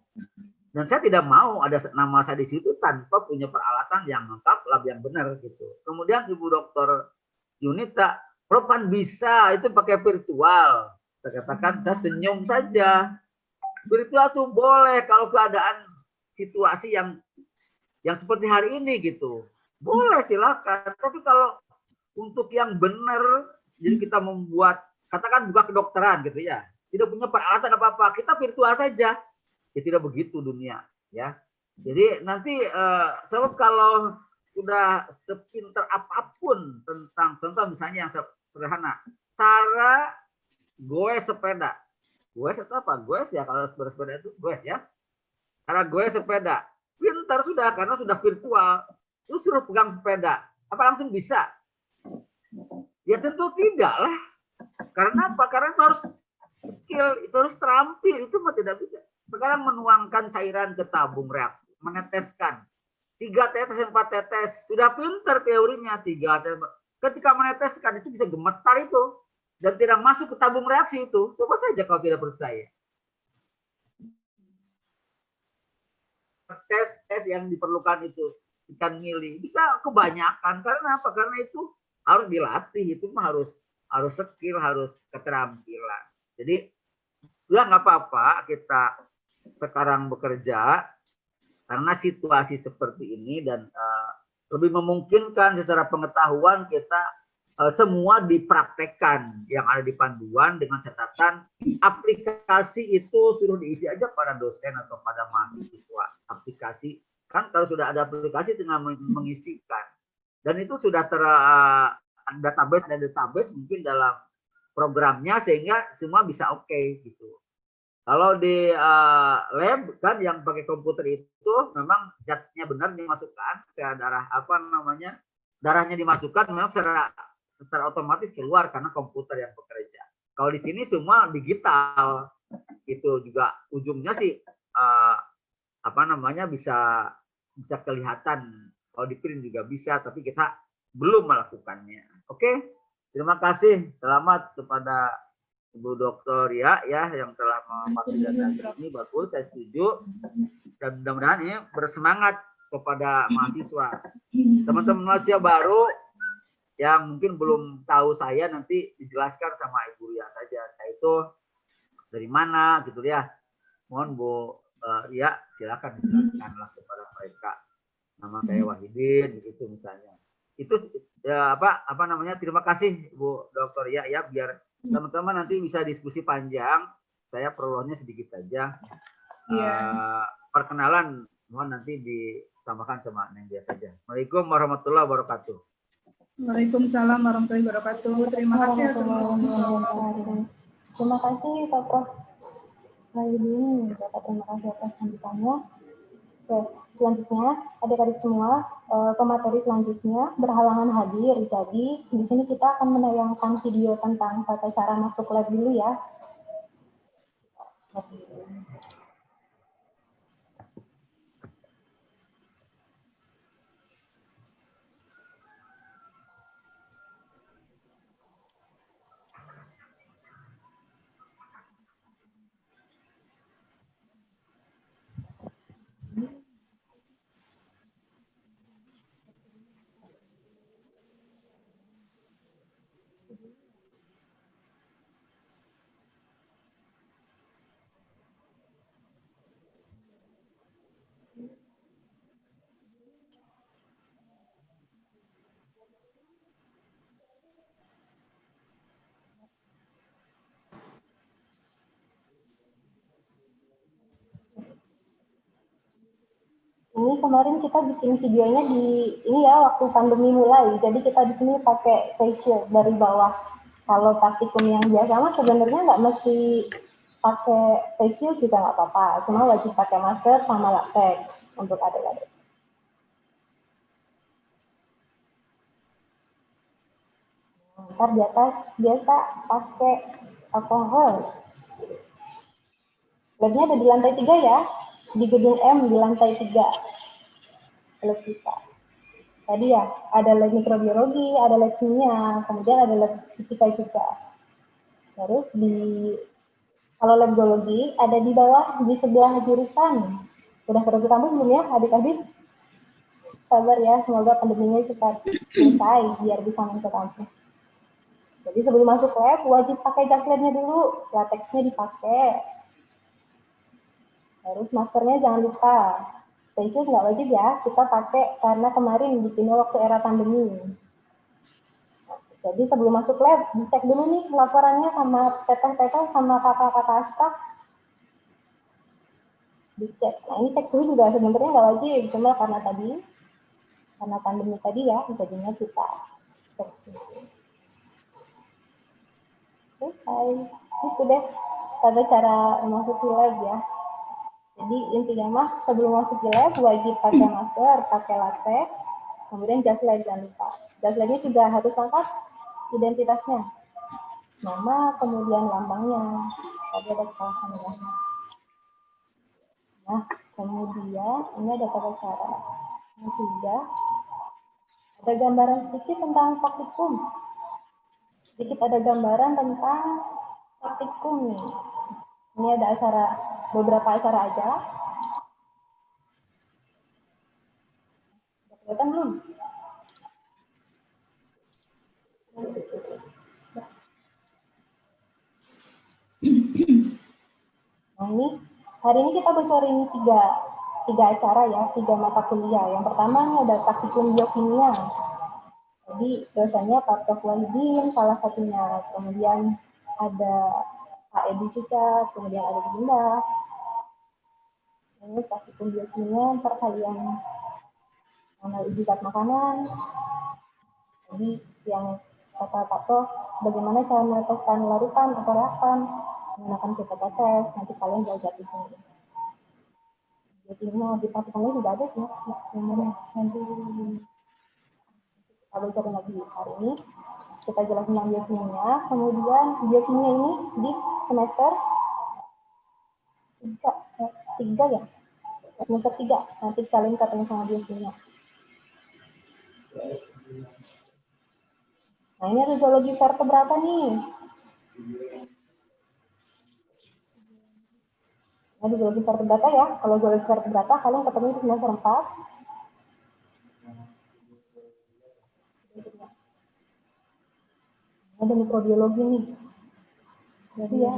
Dan saya tidak mau ada nama saya di situ tanpa punya peralatan yang lengkap, lab yang benar gitu. Kemudian Ibu Dr. Yunita, Propan bisa itu pakai virtual. Saya katakan, saya senyum saja. Virtual tuh boleh kalau keadaan situasi yang seperti hari ini gitu. Boleh silakan. Tapi kalau untuk yang benar, jadi kita membuat, katakan buka kedokteran gitu ya, tidak punya peralatan apa-apa, kita virtual saja. Ya tidak begitu dunia ya. Jadi nanti sebab kalau sudah sepinter apapun tentang contoh misalnya yang sederhana, cara goes sepeda. Goes itu apa? Goes ya, kalau bersepeda itu goes ya. Cara goes sepeda, pintar sudah karena sudah virtual. Lu suruh pegang sepeda, apa langsung bisa? Ya tentu tidak lah. Karena apa? Karena itu harus skill, itu harus terampil, itu mah tidak bisa. Sekarang menuangkan cairan ke tabung reaksi, meneteskan 3 tetes, 4 tetes, sudah pintar teorinya 3 tetes. Ketika meneteskan itu bisa gemetar itu dan tidak masuk ke tabung reaksi itu. Coba saja kalau tidak percaya. Tes yang diperlukan itu ikan mili bisa kebanyakan karena apa? Karena itu harus dilatih, itu mah harus skill, harus keterampilan. Jadi udah nggak apa-apa kita sekarang bekerja karena situasi seperti ini dan lebih memungkinkan secara pengetahuan kita semua dipraktekkan yang ada di panduan dengan catatan aplikasi itu suruh diisi aja pada dosen atau pada mahasiswa. Aplikasi kan kalau sudah ada aplikasi tinggal mengisikan dan itu sudah database mungkin dalam programnya sehingga semua bisa oke gitu. Kalau di lab kan yang pakai komputer itu memang zatnya benar dimasukkan ke darah darahnya dimasukkan memang secara otomatis keluar karena komputer yang bekerja. Kalau di sini semua digital itu juga ujungnya sih bisa kelihatan. Kalau di print juga bisa tapi kita belum melakukannya. Oke, terima kasih. Selamat kepada Ibu Dokter ya yang telah memfasilitasi ini. Bagus, saya setuju dan mudah-mudahan ini bersemangat kepada mahasiswa. Teman-teman mahasiswa baru yang mungkin belum tahu saya nanti dijelaskan sama Ibu Ria saja. Saya itu dari mana gitu ya. Mohon Bu Ria silakan dijelaskanlah kepada mereka. Nama saya Wahidin begitu misalnya. Itu terima kasih Bu Dokter ya biar teman-teman nanti bisa diskusi panjang. Saya perlunya sedikit saja. Perkenalan mohon nanti ditambahkan sama Neng dia saja. Assalamualaikum warahmatullahi wabarakatuh. Waalaikumsalam warahmatullahi wabarakatuh. Terima kasih Terima kasih Pak Prof. Wahidin, terima kasih atas sambutannya. Oke, selanjutnya adik-adik semua pemateri selanjutnya berhalangan hadir. Jadi di sini kita akan menayangkan video tentang tata cara masuk lab dulu ya. Ini kemarin kita bikin videonya waktu pandemi mulai. Jadi kita di sini pakai face shield dari bawah. Kalau praktikum yang biasa mah sebenarnya nggak mesti pakai face shield juga nggak apa-apa. Cuma wajib pakai masker sama latex untuk adik-adik. Ntar di atas biasa pakai alkohol. Labnya ada di lantai 3 ya. Di gedung M di lantai 3 lab kita. Tadi ya ada lab mikrobiologi, ada lab kimia, kemudian ada lab fisika juga. Terus kalau lab zoologi ada di bawah di sebelah jurusan. Udah ketemu kampus belum ya adik-adik? Sabar ya, semoga pandeminya cepat selesai biar bisa main ke kampus. Jadi sebelum masuk lab wajib pakai jas labnya dulu, latexnya dipakai. Terus maskernya jangan lupa. Face shield nggak wajib ya, kita pakai karena kemarin bikinnya waktu era pandemi. Jadi sebelum masuk lab, dicek dulu nih laporannya sama teteh-teteh sama kakak-kakak asprak. Dicek. Nah ini cek suhu juga sebenarnya nggak wajib, cuma karena pandemi tadi ya, jadinya kita cek suhu. Selesai. Itu deh tata cara masuk lab ya. Jadi intinya mah sebelum masuk ke lab wajib pakai masker, pakai latex, kemudian jas lab jangan lupa. Jas labnya juga harus lengkap, identitasnya. Nama, kemudian lambangnya. Tadi ada kesalahan ya. Nah, kemudian ini ada tata cara. Ini sudah ada gambaran sedikit tentang praktikum. Sedikit ada gambaran tentang praktikum nih. Ini ada beberapa acara aja. Udah kelihatan belum? Nah ini, hari ini kita bocorin tiga acara ya, 3 mata kuliah. Yang pertama ini ada praktikum biokimia. Jadi dosennya Pak Prof. Wahidin, salah satunya. Kemudian ada Pak Edi juga, kemudian ada Dinda. Ini praktikum biokimia, ntar kalian mengenal zat makanan. Jadi yang kata Pak Prof, bagaimana cara meneteskan larutan atau reaktan menggunakan pipette test, nanti kalian belajar di sini. Jadi di praktikumnya juga ada sih, nanti kita belajar lagi hari ini. Kita jelasin tentang biokimia, kemudian biokimia ini di semester 3 ya? Semester 3, nanti kalian ketemu sama biokimia. Nah ini ada zoologi vertebrata nih. Nah, di zoologi vertebrata ya, kalau zoologi vertebrata kalian ketemu di semester 4. Ada mikrobiologi nih. Jadi ya,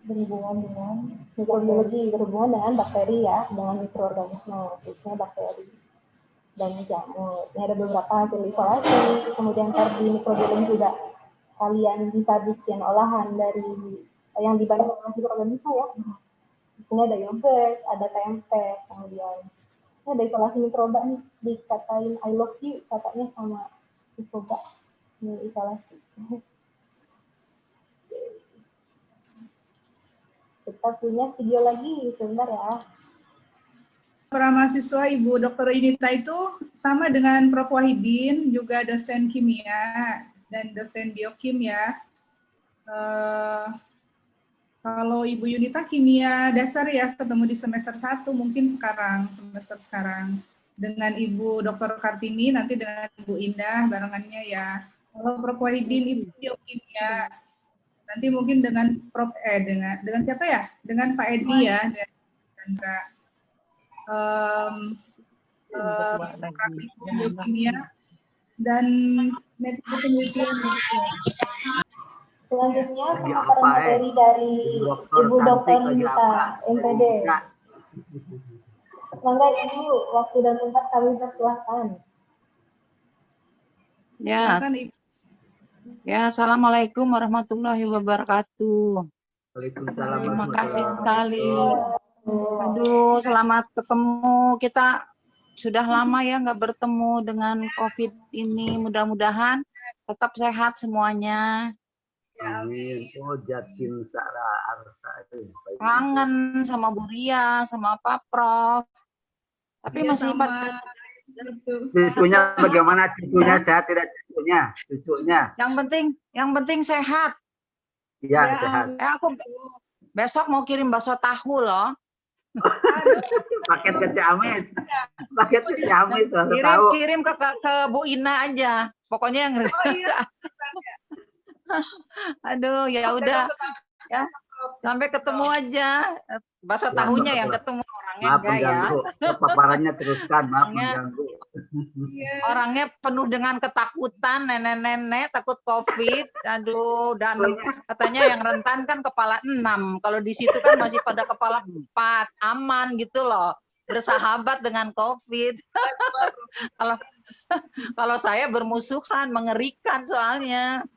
berhubungan dengan mikrobiologi, berhubungan dengan bakteri ya, dengan mikroorganisme, khususnya bakteri dan jamur. Ini ada beberapa hasil isolasi, kemudian di mikrobiologi juga kalian bisa bikin olahan dari yang dibantu oleh mikroorganisme ya. Di sini ada yogurt, ada tempe, kemudian ini ada isolasi mikroba nih, dikatain I love you katanya sama mikroba. Ini isolasi. Kita punya video lagi, sebentar ya. Para mahasiswa Ibu Dr. Inita itu sama dengan Prof. Wahidin, juga dosen kimia dan dosen biokim ya. Kalau Ibu Yunita kimia dasar ya, ketemu di semester 1 mungkin semester sekarang. Dengan Ibu Dr. Kartini, nanti dengan Ibu Indah barengannya ya. Kalau Prof. Wahidin itu biokimia. Nanti mungkin dengan dengan siapa ya? Dengan Pak Edi ya, dengan Chandra. Praktikum biokimia dan metode penelitian. Selanjutnya pemaparan materi dari Ibu Dr. Yunita, MPD. Mangga Ibu, waktu dan tempat kami persilahkan. Ya, ya, assalamualaikum warahmatullahi wabarakatuh. Waalaikumsalam. Terima kasih sekali. Aduh, selamat ketemu. Kita sudah lama ya nggak bertemu dengan COVID ini. Mudah-mudahan tetap sehat semuanya. Amin. Oh, Jatim Sara Arsa itu. Kangen sama Bu Ria, sama Pak Prof. Tapi Ya, masih pada cucunya bagaimana? Cucunya sehat tidak cucunya? Cucunya. Yang penting sehat. Iya, sehat. Aku besok mau kirim bakso tahu loh. Paket ke Ciamis. Paket ke Ciamis. Kirim ke Bu Ina aja. Pokoknya yang aduh, ya udah ya. Sampai ketemu aja. Bakso tahunya yang ketemu orangnya enggak ya. Paparannya teruskan, maaf mengganggu. Orangnya penuh dengan ketakutan, nenek-nenek takut COVID. Aduh, dan katanya yang rentan kan kepala 6. Kalau di situ kan masih pada kepala 4, aman gitu loh. Bersahabat dengan COVID. Kalau saya bermusuhan, mengerikan soalnya.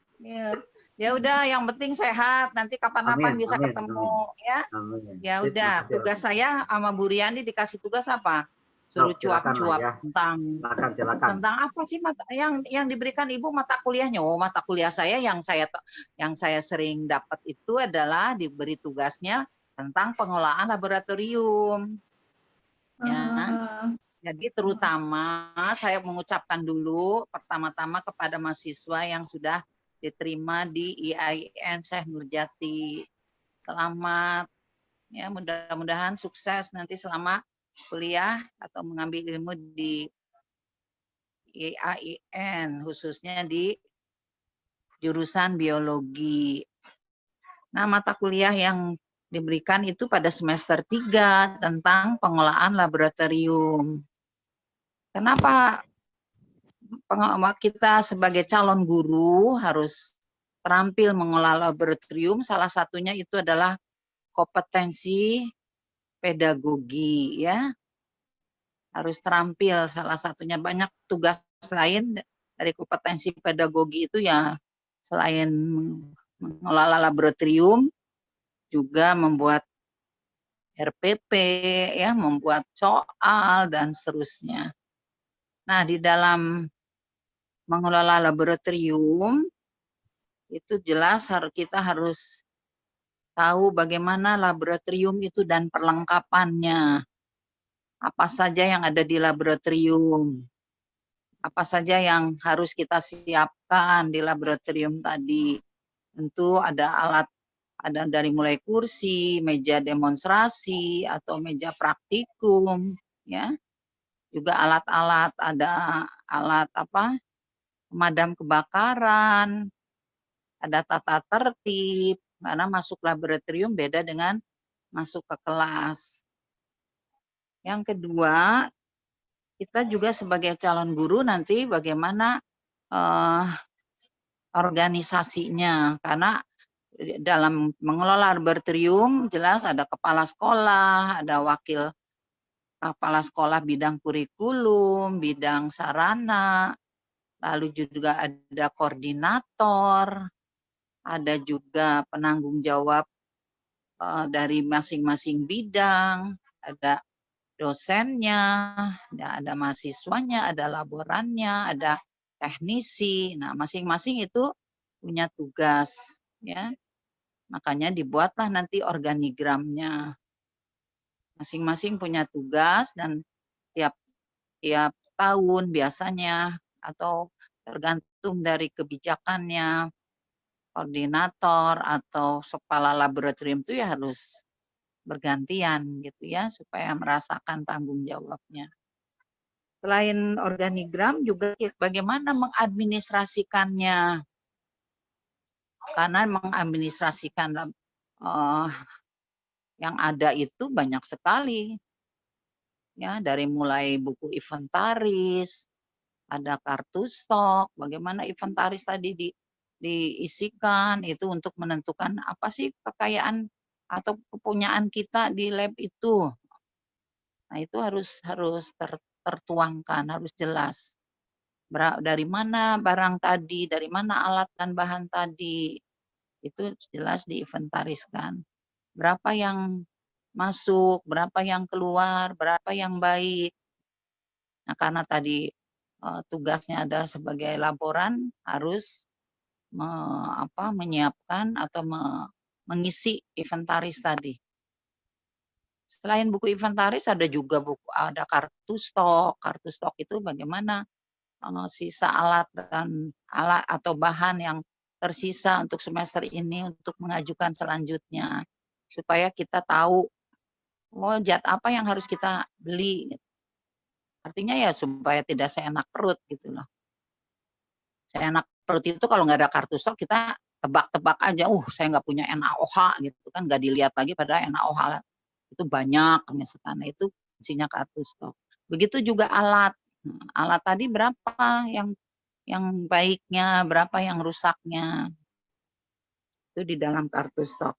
Ya udah, yang penting sehat. Nanti kapan-kapan bisa ketemu ya. Amin. Ya udah, tugas saya sama Bu Riani dikasih tugas apa? Suruh cuap-cuap ya. Tentang apa sih yang diberikan Ibu mata kuliahnya? Oh, mata kuliah saya yang saya sering dapat itu adalah diberi tugasnya tentang pengelolaan laboratorium. Ya. Jadi terutama saya mengucapkan dulu pertama-tama kepada mahasiswa yang sudah diterima di IAIN Syekh Nurjati. Selamat, ya mudah-mudahan sukses nanti selama kuliah atau mengambil ilmu di IAIN, khususnya di jurusan biologi. Nah, mata kuliah yang diberikan itu pada semester 3 tentang pengolahan laboratorium. Kenapa kita sebagai calon guru harus terampil mengolah laboratorium? Salah satunya itu adalah kompetensi pedagogi, ya. Harus terampil, salah satunya. Banyak tugas lain dari kompetensi pedagogi itu ya, selain mengelola laboratorium, juga membuat RPP, ya, membuat soal dan seterusnya. Nah, di dalam mengelola laboratorium itu jelas kita harus tahu bagaimana laboratorium itu dan perlengkapannya. Apa saja yang ada di laboratorium? Apa saja yang harus kita siapkan di laboratorium tadi? Tentu ada alat, ada dari mulai kursi, meja demonstrasi atau meja praktikum, ya. Juga alat-alat, ada alat pemadam kebakaran, ada tata tertib, karena masuk laboratorium beda dengan masuk ke kelas. Yang kedua, kita juga sebagai calon guru nanti bagaimana organisasinya, karena dalam mengelola laboratorium jelas ada kepala sekolah, ada wakil kepala sekolah bidang kurikulum, bidang sarana, lalu juga ada koordinator, ada juga penanggung jawab dari masing-masing bidang, ada dosennya, ada mahasiswanya, ada laborannya, ada teknisi. Nah, masing-masing itu punya tugas, ya. Makanya dibuatlah nanti organigramnya. Masing-masing punya tugas dan tiap tahun biasanya atau tergantung dari kebijakannya, koordinator atau kepala laboratorium itu ya harus bergantian gitu ya, supaya merasakan tanggung jawabnya. Selain organigram juga bagaimana mengadministrasikannya. Karena mengadministrasikan yang ada itu banyak sekali. Ya, dari mulai buku inventaris, ada kartu stok, bagaimana inventaris tadi diisikan itu untuk menentukan apa sih kekayaan atau kepunyaan kita di lab itu. Nah, itu harus tertuangkan, harus jelas. Dari mana barang tadi, dari mana alat dan bahan tadi, itu jelas diinventariskan. Berapa yang masuk, berapa yang keluar, berapa yang baik. Nah, karena tadi tugasnya ada sebagai laboran, harus menyiapkan atau mengisi inventaris tadi. Selain buku inventaris ada juga ada kartu stok. Kartu stok itu bagaimana sisa alat dan alat atau bahan yang tersisa untuk semester ini untuk mengajukan selanjutnya, supaya kita tahu zat apa yang harus kita beli. Artinya ya supaya tidak seenak perut gitu loh. Seenak perut itu kalau nggak ada kartu stok kita tebak-tebak aja, saya nggak punya NaOH gitu kan, nggak dilihat lagi pada NaOH itu banyak misalkan, itu fungsinya kartu stok. Begitu juga alat. Alat tadi berapa yang baiknya, berapa yang rusaknya. Itu di dalam kartu stok.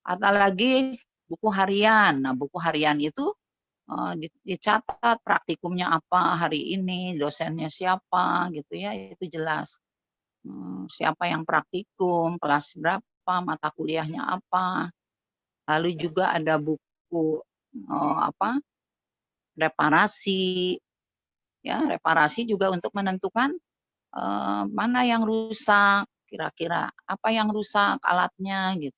Atau lagi buku harian. Nah, buku harian itu dicatat praktikumnya apa hari ini, dosennya siapa gitu ya, itu jelas. Siapa yang praktikum, kelas berapa, mata kuliahnya apa. Lalu juga ada buku reparasi. Ya, reparasi juga untuk menentukan mana yang rusak, kira-kira apa yang rusak alatnya gitu.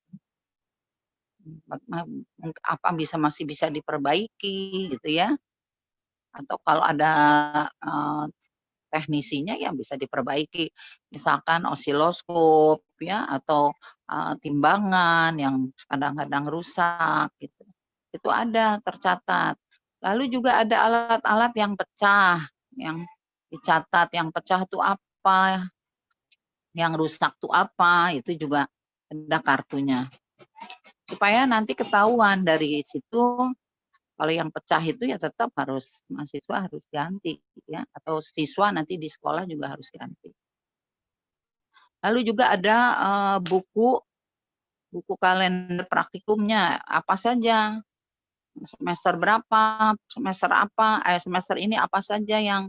Apa masih bisa diperbaiki gitu ya. Atau kalau ada teknisinya ya bisa diperbaiki. misalkan osiloskop ya, atau timbangan yang kadang-kadang rusak gitu. Itu ada tercatat. Lalu juga ada alat-alat yang pecah, yang dicatat, yang pecah itu apa, yang rusak itu apa, itu juga ada kartunya. Supaya nanti ketahuan dari situ, kalau yang pecah itu ya tetap harus mahasiswa harus ganti ya, atau siswa nanti di sekolah juga harus ganti. Lalu juga ada buku kalender praktikumnya apa saja, semester berapa, semester ini apa saja yang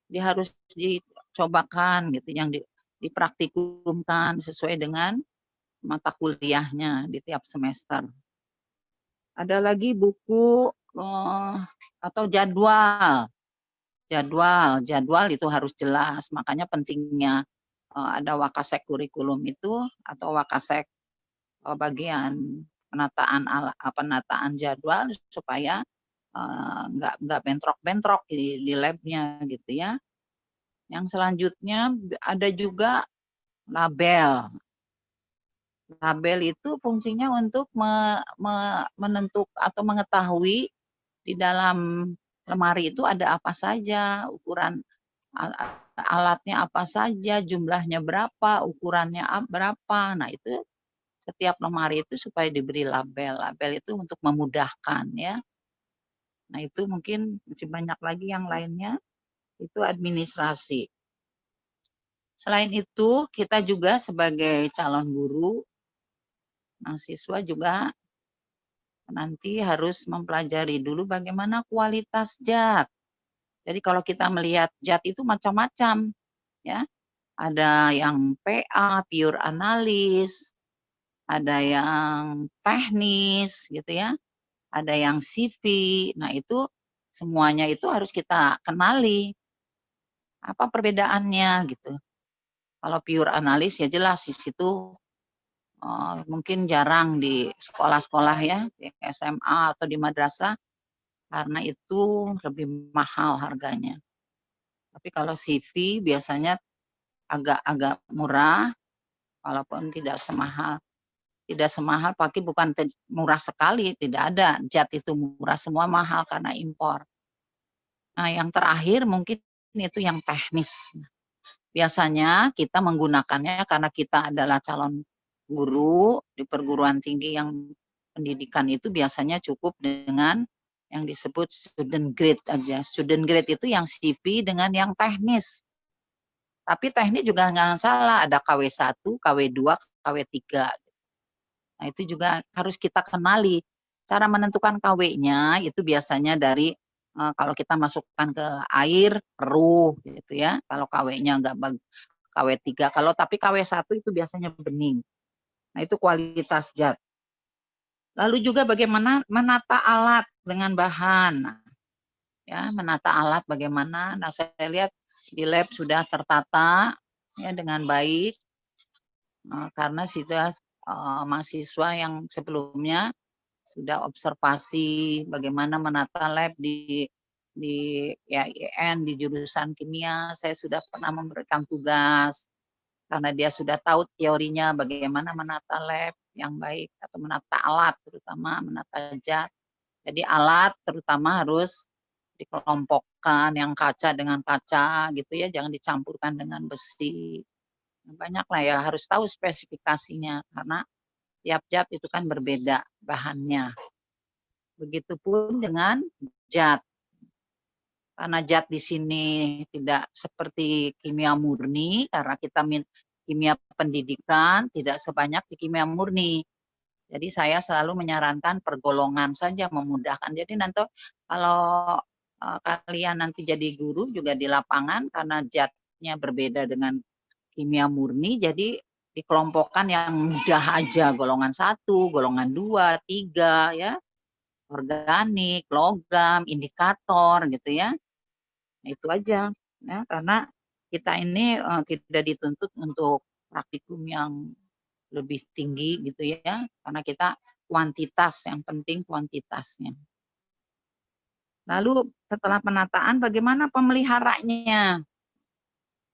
harus dicobakan gitu, yang dipraktikumkan sesuai dengan mata kuliahnya di tiap semester. Ada lagi buku atau jadwal itu harus jelas, makanya pentingnya ada wakasek kurikulum itu atau wakasek bagian penataan jadwal supaya nggak bentrok-bentrok di labnya gitu ya. Yang selanjutnya ada juga label. Label itu fungsinya untuk menentukan atau mengetahui di dalam lemari itu ada apa saja, ukuran alatnya apa saja, jumlahnya berapa, ukurannya berapa. Nah, itu setiap lemari itu supaya diberi label. Label itu untuk memudahkan ya. Nah, itu mungkin masih banyak lagi yang lainnya. Itu administrasi. Selain itu, kita juga sebagai calon guru, mahasiswa juga nanti harus mempelajari dulu bagaimana kualitas JAT. Jadi kalau kita melihat JAT itu macam-macam, ya. Ada yang PA, pure analis, ada yang teknis, gitu ya. Ada yang CV. Nah itu semuanya itu harus kita kenali. Apa perbedaannya gitu. Kalau pure analis ya jelas di situ mungkin jarang di sekolah-sekolah ya, di SMA atau di madrasah, karena itu lebih mahal harganya. Tapi kalau CV biasanya agak murah, walaupun tidak semahal tapi bukan murah sekali, tidak ada. JAT itu murah, semua mahal karena impor. Nah, yang terakhir mungkin itu yang teknis. Biasanya kita menggunakannya karena kita adalah calon guru di perguruan tinggi yang pendidikan itu biasanya cukup dengan yang disebut student grade aja. Student grade itu yang CV dengan yang teknis. Tapi teknik juga nggak salah, ada KW1, KW2, KW3. Nah, itu juga harus kita kenali. Cara menentukan KW-nya itu biasanya dari kalau kita masukkan ke air, keruh gitu ya. Kalau KW-nya nggak KW3, tapi KW1 itu biasanya bening. Nah, itu kualitas JAT. Lalu juga bagaimana menata alat dengan bahan. Ya, menata alat bagaimana. Nah, saya lihat di lab sudah tertata ya dengan baik karena sudah mahasiswa yang sebelumnya sudah observasi bagaimana menata lab di IAIN di jurusan kimia. Saya sudah pernah memberikan tugas karena dia sudah tahu teorinya bagaimana menata lab yang baik atau menata alat, terutama menata JAT. Jadi alat terutama harus dikelompokkan yang kaca dengan kaca gitu ya, jangan dicampurkan dengan besi. Banyak lah ya, harus tahu spesifikasinya karena tiap JAT itu kan berbeda bahannya. Begitupun dengan JAT. Karena JAT di sini tidak seperti kimia murni, karena kita kimia pendidikan tidak sebanyak di kimia murni. Jadi saya selalu menyarankan pergolongan saja memudahkan. Jadi nanti kalau kalian nanti jadi guru juga di lapangan karena JAT-nya berbeda dengan kimia murni, jadi dikelompokkan yang mudah aja, golongan 1, golongan 2, 3 ya. Organik, logam, indikator gitu ya. Nah, itu aja ya, karena kita ini tidak dituntut untuk praktikum yang lebih tinggi gitu ya, karena kita kuantitas, yang penting kuantitasnya. Lalu setelah penataan bagaimana pemeliharanya?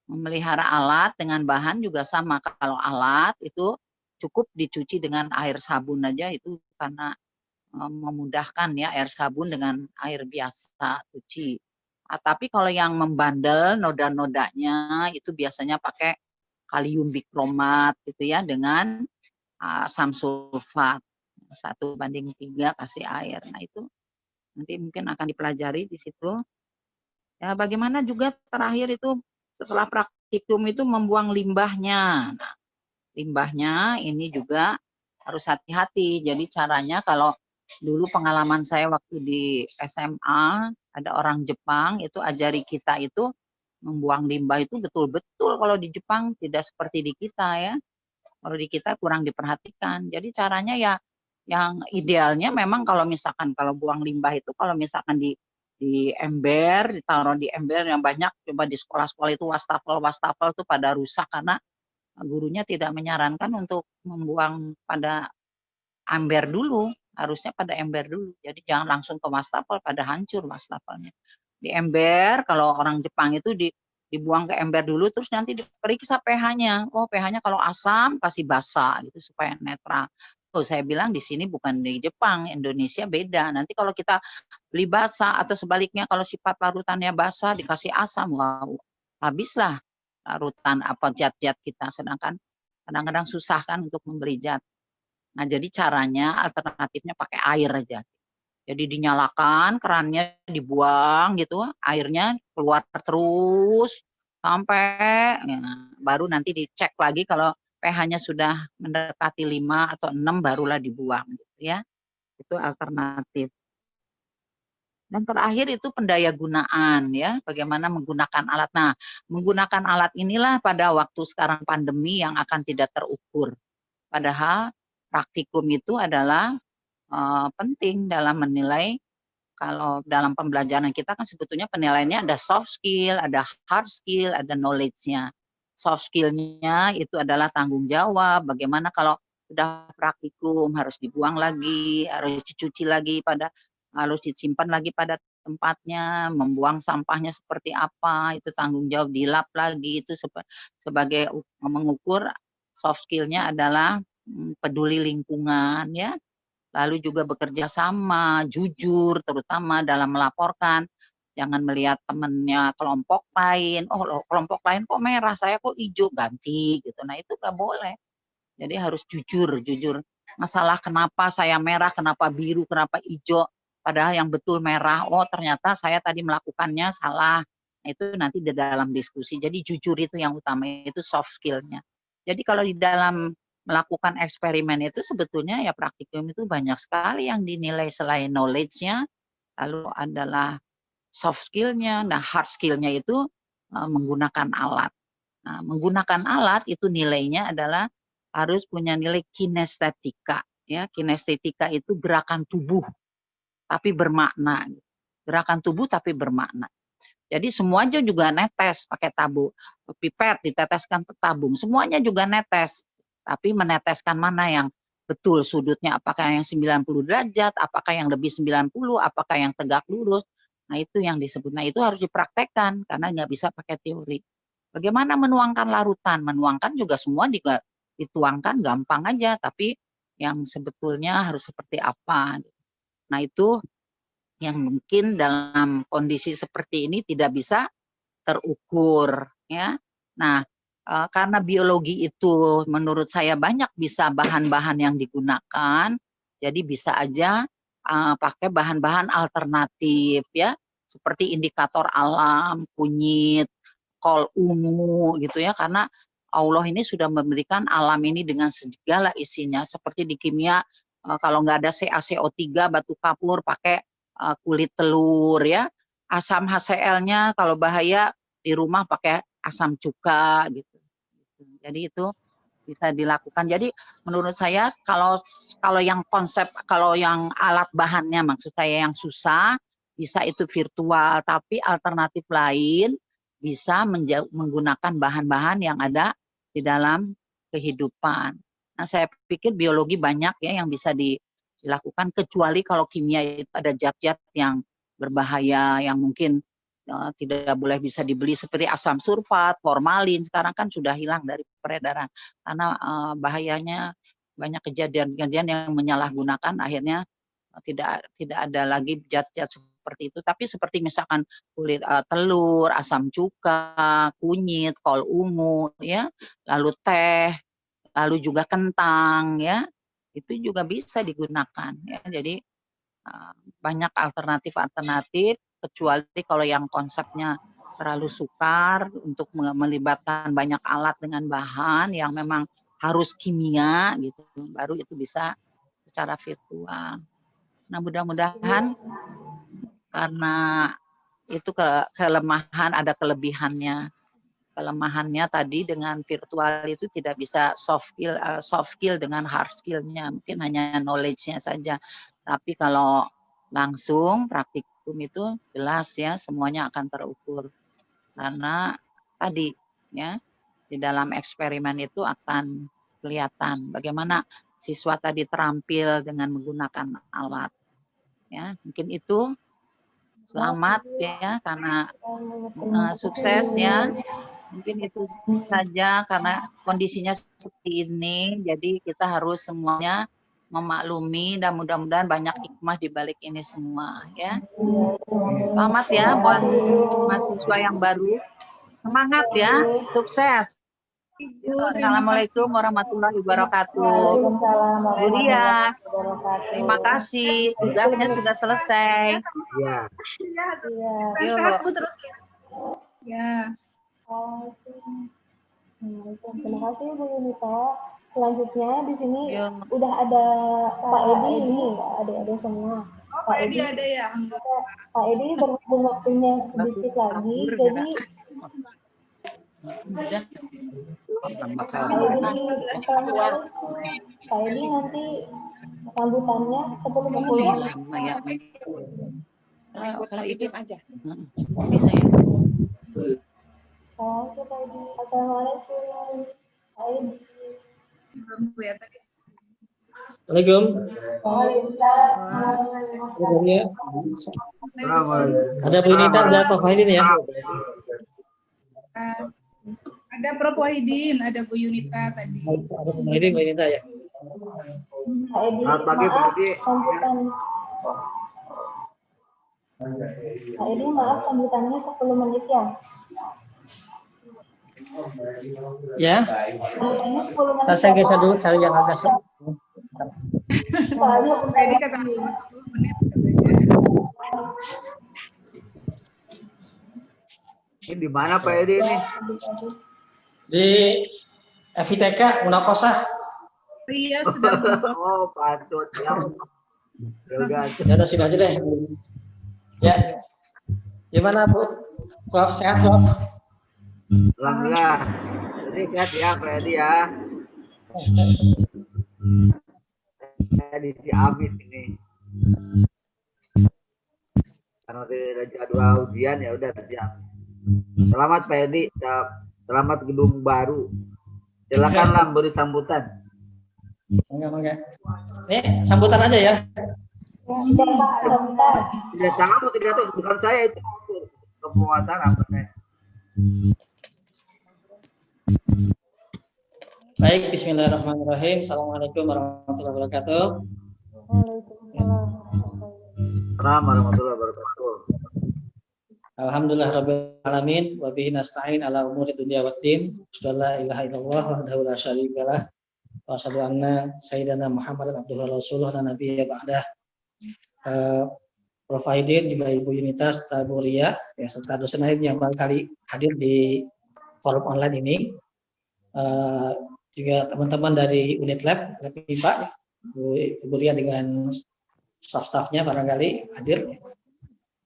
Memelihara alat dengan bahan juga sama. Kalau alat itu cukup dicuci dengan air sabun aja, itu karena memudahkan ya, air sabun dengan air biasa cuci. Tapi kalau yang membandel noda-nodanya itu biasanya pakai kalium bikromat gitu ya, dengan asam sulfat 1:3 kasih air. Nah itu nanti mungkin akan dipelajari di situ. Ya, bagaimana juga terakhir itu setelah praktikum itu membuang limbahnya. Nah, limbahnya ini juga harus hati-hati. Jadi caranya, kalau dulu pengalaman saya waktu di SMA, ada orang Jepang itu ajari kita itu membuang limbah itu betul-betul. Kalau di Jepang tidak seperti di kita ya. Kalau di kita kurang diperhatikan. Jadi caranya ya yang idealnya memang kalau misalkan kalau buang limbah itu kalau misalkan di ember, ditaruh di ember yang banyak. Coba di sekolah-sekolah itu wastafel tuh pada rusak karena gurunya tidak menyarankan untuk membuang pada ember dulu, harusnya pada ember dulu. Jadi jangan langsung ke wastafel, pada hancur wastafelnya. Di ember, kalau orang Jepang itu dibuang ke ember dulu, terus nanti diperiksa pH-nya. Oh, pH-nya kalau asam kasih basa gitu supaya netral. Oh, saya bilang di sini bukan di Jepang, Indonesia beda. Nanti kalau kita beli basah atau sebaliknya kalau sifat larutannya basah dikasih asam, wow, habislah larutan apa zat-zat kita. Sedangkan kadang-kadang susah kan untuk membeli zat. Nah, jadi caranya alternatifnya pakai air aja. Jadi dinyalakan, kerannya dibuang gitu, airnya keluar terus sampai ya, baru nanti dicek lagi kalau pH-nya sudah mendekati 5 atau 6 barulah dibuang gitu ya. Itu alternatif. Dan terakhir itu pendayagunaan ya, bagaimana menggunakan alat. Nah, menggunakan alat inilah pada waktu sekarang pandemi yang akan tidak terukur. Padahal praktikum itu adalah penting dalam menilai. Kalau dalam pembelajaran kita kan sebetulnya penilaiannya ada soft skill, ada hard skill, ada knowledge-nya. Soft skill-nya itu adalah tanggung jawab, bagaimana kalau sudah praktikum harus dibuang lagi, harus dicuci lagi harus disimpan lagi pada tempatnya, membuang sampahnya seperti apa, itu tanggung jawab, dilap lagi, itu sebagai mengukur soft skill-nya adalah peduli lingkungan ya. Lalu juga bekerja sama, jujur, terutama dalam melaporkan. Jangan melihat temannya kelompok lain, oh kelompok lain kok merah, saya kok hijau, ganti gitu. Nah itu nggak boleh. Jadi harus jujur. Masalah kenapa saya merah, kenapa biru, kenapa hijau, padahal yang betul merah, oh ternyata saya tadi melakukannya salah. Nah, itu nanti di dalam diskusi. Jadi jujur itu yang utama, itu soft skill-nya. Jadi kalau di dalam melakukan eksperimen itu sebetulnya ya praktikum itu banyak sekali yang dinilai selain knowledge-nya, lalu adalah soft skill-nya. Nah, hard skill-nya itu menggunakan alat. Nah, menggunakan alat itu nilainya adalah harus punya nilai kinestetika. Ya, kinestetika itu gerakan tubuh tapi bermakna. Gerakan tubuh tapi bermakna. Jadi semuanya juga netes pakai tabung, pipet diteteskan ke tabung, semuanya juga netes. Tapi meneteskan mana yang betul sudutnya, apakah yang 90 derajat, apakah yang lebih 90, apakah yang tegak lurus. Nah itu yang disebut, nah itu harus dipraktekkan karena nggak bisa pakai teori. Bagaimana menuangkan larutan? Menuangkan juga semua dituangkan gampang aja, tapi yang sebetulnya harus seperti apa. Nah itu yang mungkin dalam kondisi seperti ini tidak bisa terukur ya. Nah, karena biologi itu menurut saya banyak bisa bahan-bahan yang digunakan, jadi bisa aja pakai bahan-bahan alternatif ya, seperti indikator alam, kunyit, kol ungu gitu ya, karena Allah ini sudah memberikan alam ini dengan segala isinya, seperti di kimia kalau nggak ada CaCO3 batu kapur pakai kulit telur ya, asam HCl-nya kalau bahaya di rumah pakai asam cuka gitu. Jadi itu bisa dilakukan. Jadi menurut saya kalau yang konsep, kalau yang alat bahannya maksud saya yang susah bisa itu virtual, tapi alternatif lain bisa menggunakan bahan-bahan yang ada di dalam kehidupan. Nah, saya pikir biologi banyak ya yang bisa dilakukan, kecuali kalau kimia itu ada zat-zat yang berbahaya yang mungkin tidak boleh bisa dibeli seperti asam sulfat, formalin, sekarang kan sudah hilang dari peredaran karena bahayanya banyak kejadian-kejadian yang menyalahgunakan, akhirnya tidak ada lagi zat-zat seperti itu. Tapi seperti misalkan kulit telur, asam cuka, kunyit, kol ungu, ya, lalu teh, lalu juga kentang, ya, itu juga bisa digunakan. Ya. Jadi banyak alternatif, kecuali kalau yang konsepnya terlalu sukar untuk melibatkan banyak alat dengan bahan yang memang harus kimia gitu, baru itu bisa secara virtual. Nah, mudah-mudahan karena itu kelemahan, ada kelebihannya. Kelemahannya tadi dengan virtual itu tidak bisa soft skill dengan hard skill-nya, mungkin hanya knowledge-nya saja. Tapi kalau langsung praktikum itu jelas ya semuanya akan terukur. Karena tadi ya di dalam eksperimen itu akan kelihatan bagaimana siswa tadi terampil dengan menggunakan alat. Ya, mungkin itu. Selamat ya karena sukses ya. Mungkin itu saja karena kondisinya seperti ini, jadi kita harus semuanya memaklumi dan mudah-mudahan banyak hikmah di balik ini semua ya. Selamat ya buat mahasiswa yang baru. Semangat ya, sukses. Assalamualaikum warahmatullahi wabarakatuh. Buria, terima kasih. Tugasnya sudah selesai. Iya. Sehat Bu terus ya. Terima kasih Bu Yunita. Selanjutnya di sini udah ada Pak Edi ini, adik-adik semua. Pak Edi ada ya. Pak Edi berhubung waktunya sedikit lagi, jadi Pak Edi nanti sambutannya 10 menit. Kalau itu aja. Bisa ya. Assalamualaikum. Pak Edi. Assalamualaikum. Ada Bu Yunita, ada Pak Fahidin ya? Ada Prof Wahidin, ada Bu Yunita tadi. Ada Bu Fahidin, Bu Yunita ya? Pak Edi, Selamat pagi, Pak Edi. Pak Edi, maaf sambutannya 10 menit ya. Ya. Sambutannya 10 menit. Nah, saya geser dulu cari yang agak Soalnya Pak Edi kata 10 menit katanya. Ini di mana Pak Edi ini? di FITK Munakosah. Iya, sedang. Oh, patut. Ya udah sini aja deh. Ya. Gimana Bu? Prof, sehat Prof? Alhamdulillah. Jadi sehat ya Pak Edi ya. Saya di Ciamis ini. Karena ada jadwal ujian ya udah siap. Selamat Pak Edi, selamat gedung baru. Silakan lah beri sambutan. Enggak. Nih, sambutan aja ya. Tidak salah atau tidak tahu, bukan saya itu kepuasan apa saya. Baik, bismillahirrahmanirrahim. Assalamualaikum warahmatullahi wabarakatuh. Assalamualaikum warahmatullahi wabarakatuh. Alhamdulillah rabbil alamin wa bihi nasta'in ala umuri dunya waddin. La ilaha illallah wahdahu la syarikalah wa asyhadu anna sayyidina Muhammadan abduhu wa rasuluhu la nabiyya ba'dah. Prof Fahidin juga Ibu Yunita serta Bu Ria ya serta dosen lain yang barangkali hadir di forum online ini. Juga teman-teman dari unit lab IPA, Bu Ria dengan staf-stafnya barangkali hadir.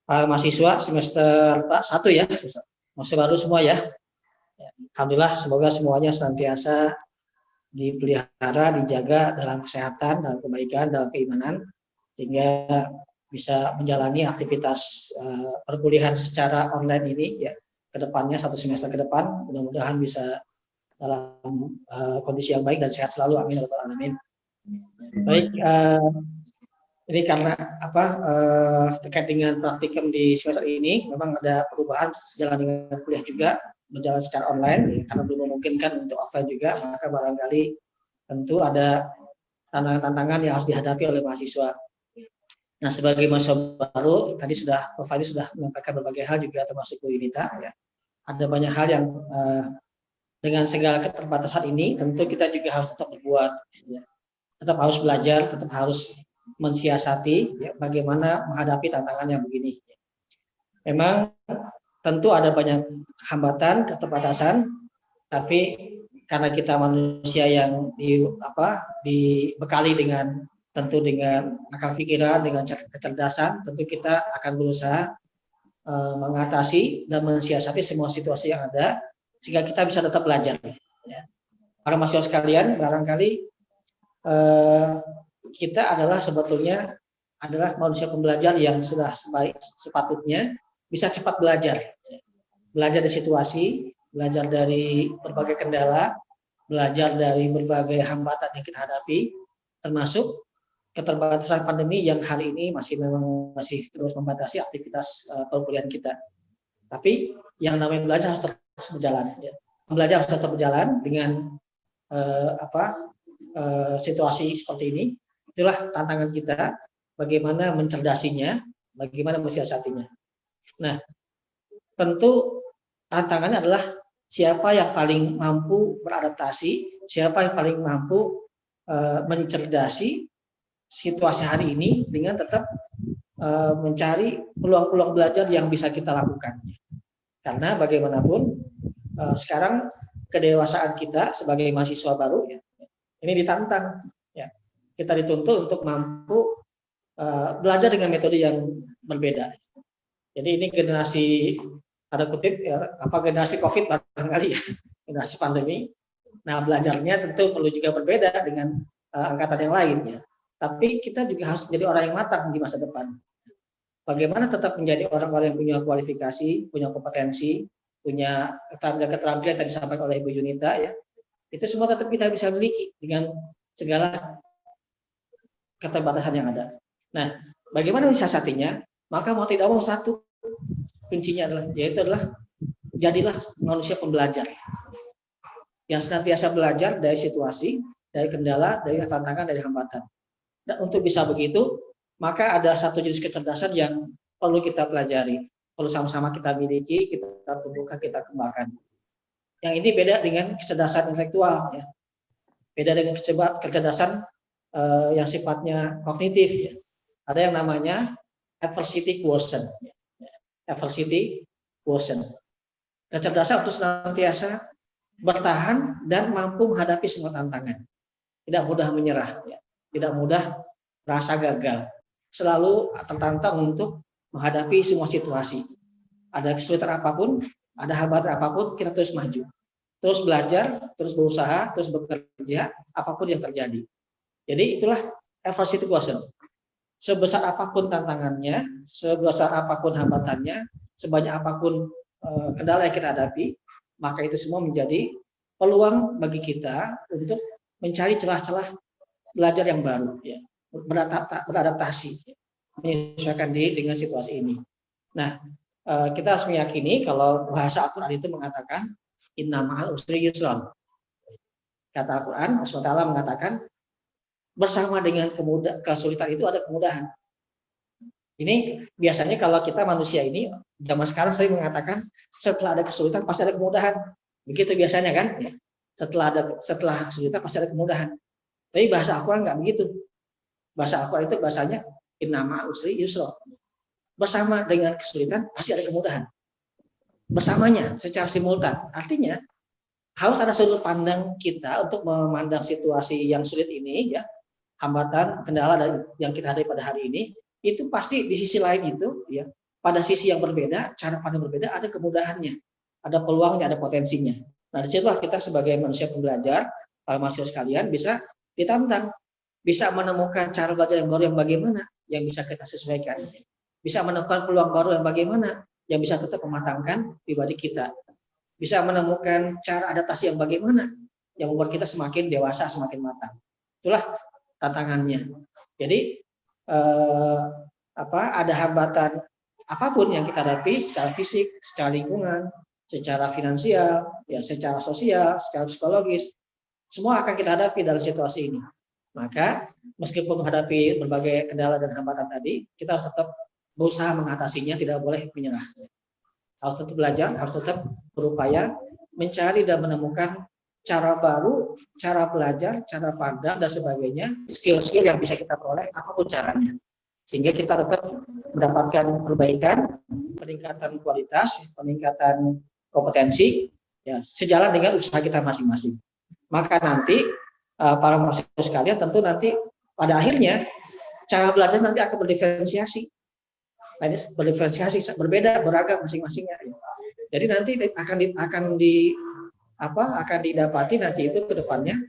Mahasiswa semester 1 ya, masih baru semua ya. Alhamdulillah semoga semuanya senantiasa dipelihara, dijaga dalam kesehatan, dalam kebaikan, dalam keimanan, sehingga bisa menjalani aktivitas perkuliahan secara online ini ya ke depannya 1 semester ke depan, mudah-mudahan bisa dalam kondisi yang baik dan sehat selalu, amin ya rabbal alamin. Baik, Ini karena apa terkait dengan praktikum di semester ini memang ada perubahan sejalan dengan kuliah juga berjalan secara online ya, karena belum memungkinkan untuk offline juga, maka barangkali tentu ada tantangan-tantangan yang harus dihadapi oleh mahasiswa. Nah, sebagai mahasiswa baru tadi Prof. Fahri sudah menyampaikan berbagai hal juga termasuk Bu Yunita ya. Ada banyak hal yang dengan segala keterbatasan ini tentu kita juga harus tetap berbuat ya. Tetap harus belajar, tetap harus mensiasati ya, bagaimana menghadapi tantangan yang begini. Memang tentu ada banyak hambatan, keterbatasan, tapi karena kita manusia yang dibekali dengan tentu dengan akal pikiran, dengan kecerdasan, tentu kita akan berusaha mengatasi dan mensiasati semua situasi yang ada sehingga kita bisa tetap belajar. Ya. Para mahasiswa sekalian, barangkali kita adalah sebetulnya adalah manusia pembelajar yang sudah sepatutnya bisa cepat belajar. Belajar dari situasi, belajar dari berbagai kendala, belajar dari berbagai hambatan yang kita hadapi, termasuk keterbatasan pandemi yang hari ini masih terus membatasi aktivitas perkuliahan kita. Tapi yang namanya belajar harus terus berjalan. Ya. Belajar harus tetap berjalan dengan situasi seperti ini. Itulah tantangan kita, bagaimana mencerdasinya, bagaimana mensiasatinya. Nah, tentu tantangannya adalah siapa yang paling mampu beradaptasi, siapa yang paling mampu mencerdasi situasi hari ini dengan tetap mencari peluang-peluang belajar yang bisa kita lakukan. Karena bagaimanapun sekarang kedewasaan kita sebagai mahasiswa baru ya, ini ditantang. Ya. Kita dituntut untuk mampu belajar dengan metode yang berbeda. Jadi ini generasi ada kutip ya, generasi COVID barangkali ya, generasi pandemi. Nah, belajarnya tentu perlu juga berbeda dengan angkatan yang lain ya. Tapi kita juga harus menjadi orang yang matang di masa depan. Bagaimana tetap menjadi orang-orang yang punya kualifikasi, punya kompetensi, punya keterampilan yang tadi disampaikan oleh Ibu Yunita ya. Itu semua tetap kita bisa miliki dengan segala keterbatasan yang ada. Nah, bagaimana mensiasatinya? Maka mau tidak mau satu kuncinya adalah jadilah manusia pembelajar yang senantiasa belajar dari situasi, dari kendala, dari tantangan, dari hambatan. Dan untuk bisa begitu, maka ada satu jenis kecerdasan yang perlu kita pelajari, perlu sama-sama kita miliki, kita tumbuhkan, kita kembangkan. Yang ini beda dengan kecerdasan intelektual, ya. Beda dengan kecerdasan yang sifatnya kognitif. Ya. Ada yang namanya adversity quotient. Ya. Adversity quotient. Kecerdasan untuk senantiasa bertahan dan mampu menghadapi semua tantangan. Tidak mudah menyerah, ya. Tidak mudah merasa gagal. Selalu tertantang untuk menghadapi semua situasi. Ada kesulitan apapun, ada hambatan apapun, kita terus maju. Terus belajar, terus berusaha, terus bekerja, apapun yang terjadi. Jadi itulah adversity quotient. Sebesar apapun tantangannya, sebesar apapun hambatannya, sebanyak apapun kendala yang kita hadapi, maka itu semua menjadi peluang bagi kita untuk mencari celah-celah belajar yang baru, ya. Beradaptasi, menyesuaikan diri dengan situasi ini. Nah, kita harus meyakini kalau bahasa Al-Quran itu mengatakan inna ma'al usri yusran. Kata Al-Quran, Allah SWT mengatakan bersama dengan kesulitan itu ada kemudahan. Ini biasanya kalau kita manusia ini zaman sekarang sering mengatakan setelah ada kesulitan pasti ada kemudahan. Begitu biasanya kan? Ya. Setelah kesulitan pasti ada kemudahan. Tapi bahasa Al-Quran nggak begitu. Bahasa Al-Quran itu bahasanya inna ma'al usri yusra. Bersama dengan kesulitan pasti ada kemudahan. Bersamanya secara simultan. Artinya harus ada sudut pandang kita untuk memandang situasi yang sulit ini, ya, hambatan, kendala yang kita hadapi pada hari ini, itu pasti di sisi lain itu, ya, pada sisi yang berbeda, cara pandang berbeda, ada kemudahannya, ada peluangnya, ada potensinya. Nah, disitulah kita sebagai manusia pembelajar, para mahasiswa sekalian bisa ditantang, bisa menemukan cara belajar yang baru yang bagaimana, yang bisa kita sesuaikan, bisa menemukan peluang baru yang bagaimana, yang bisa tetap mematangkan pribadi kita, bisa menemukan cara adaptasi yang bagaimana, yang membuat kita semakin dewasa, semakin matang. Itulah tantangannya. Jadi ada hambatan apapun yang kita hadapi secara fisik, secara lingkungan, secara finansial, ya secara sosial, secara psikologis, semua akan kita hadapi dalam situasi ini. Maka meskipun menghadapi berbagai kendala dan hambatan tadi, kita harus tetap berusaha mengatasinya, tidak boleh menyerah. Harus tetap belajar, harus tetap berupaya mencari dan menemukan cara baru, cara belajar, cara pandang, dan sebagainya, skill-skill yang bisa kita peroleh, apapun caranya. Sehingga kita tetap mendapatkan perbaikan, peningkatan kualitas, peningkatan kompetensi, ya, sejalan dengan usaha kita masing-masing. Maka nanti, para mahasiswa sekalian, tentu nanti pada akhirnya, cara belajar nanti akan berdiferensiasi. Berbeda, beragam masing-masingnya. Jadi nanti akan didapati nanti itu ke depannya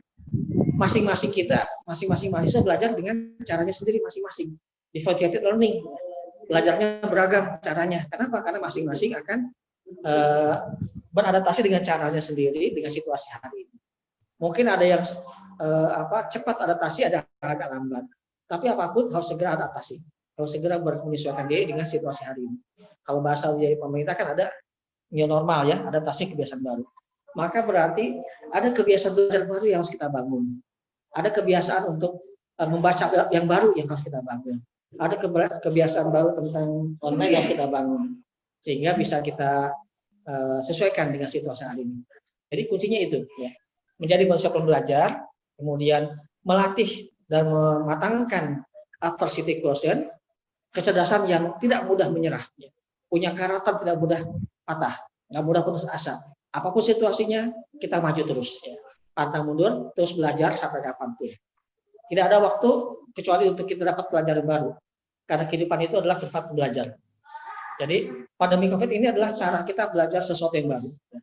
masing-masing mahasiswa belajar dengan caranya sendiri masing-masing. Differentiated learning, belajarnya beragam caranya. Kenapa? Karena masing-masing akan beradaptasi dengan caranya sendiri dengan situasi hari ini. Mungkin ada yang cepat adaptasi, ada yang agak lambat. Tapi apapun harus segera adaptasi. Harus segera menyesuaikan diri dengan situasi hari ini. Kalau bahasa dari pemerintah kan ada new normal ya, adaptasi kebiasaan baru. Maka berarti ada kebiasaan belajar baru yang harus kita bangun. Ada kebiasaan untuk membaca yang baru yang harus kita bangun. Ada kebiasaan baru tentang online yang harus kita bangun. Sehingga bisa kita sesuaikan dengan situasi hari ini. Jadi kuncinya itu ya. Menjadi manusia pembelajar, kemudian melatih dan mematangkan adversity quotient, kecerdasan yang tidak mudah menyerah, ya. Punya karakter tidak mudah patah, nggak mudah putus asa. Apapun situasinya, kita maju terus. Ya. Pantang mundur, terus belajar sampai kapanpun. Tidak ada waktu kecuali untuk kita dapat pelajaran baru. Karena kehidupan itu adalah tempat belajar. Jadi pandemi COVID ini adalah cara kita belajar sesuatu yang baru. Ya.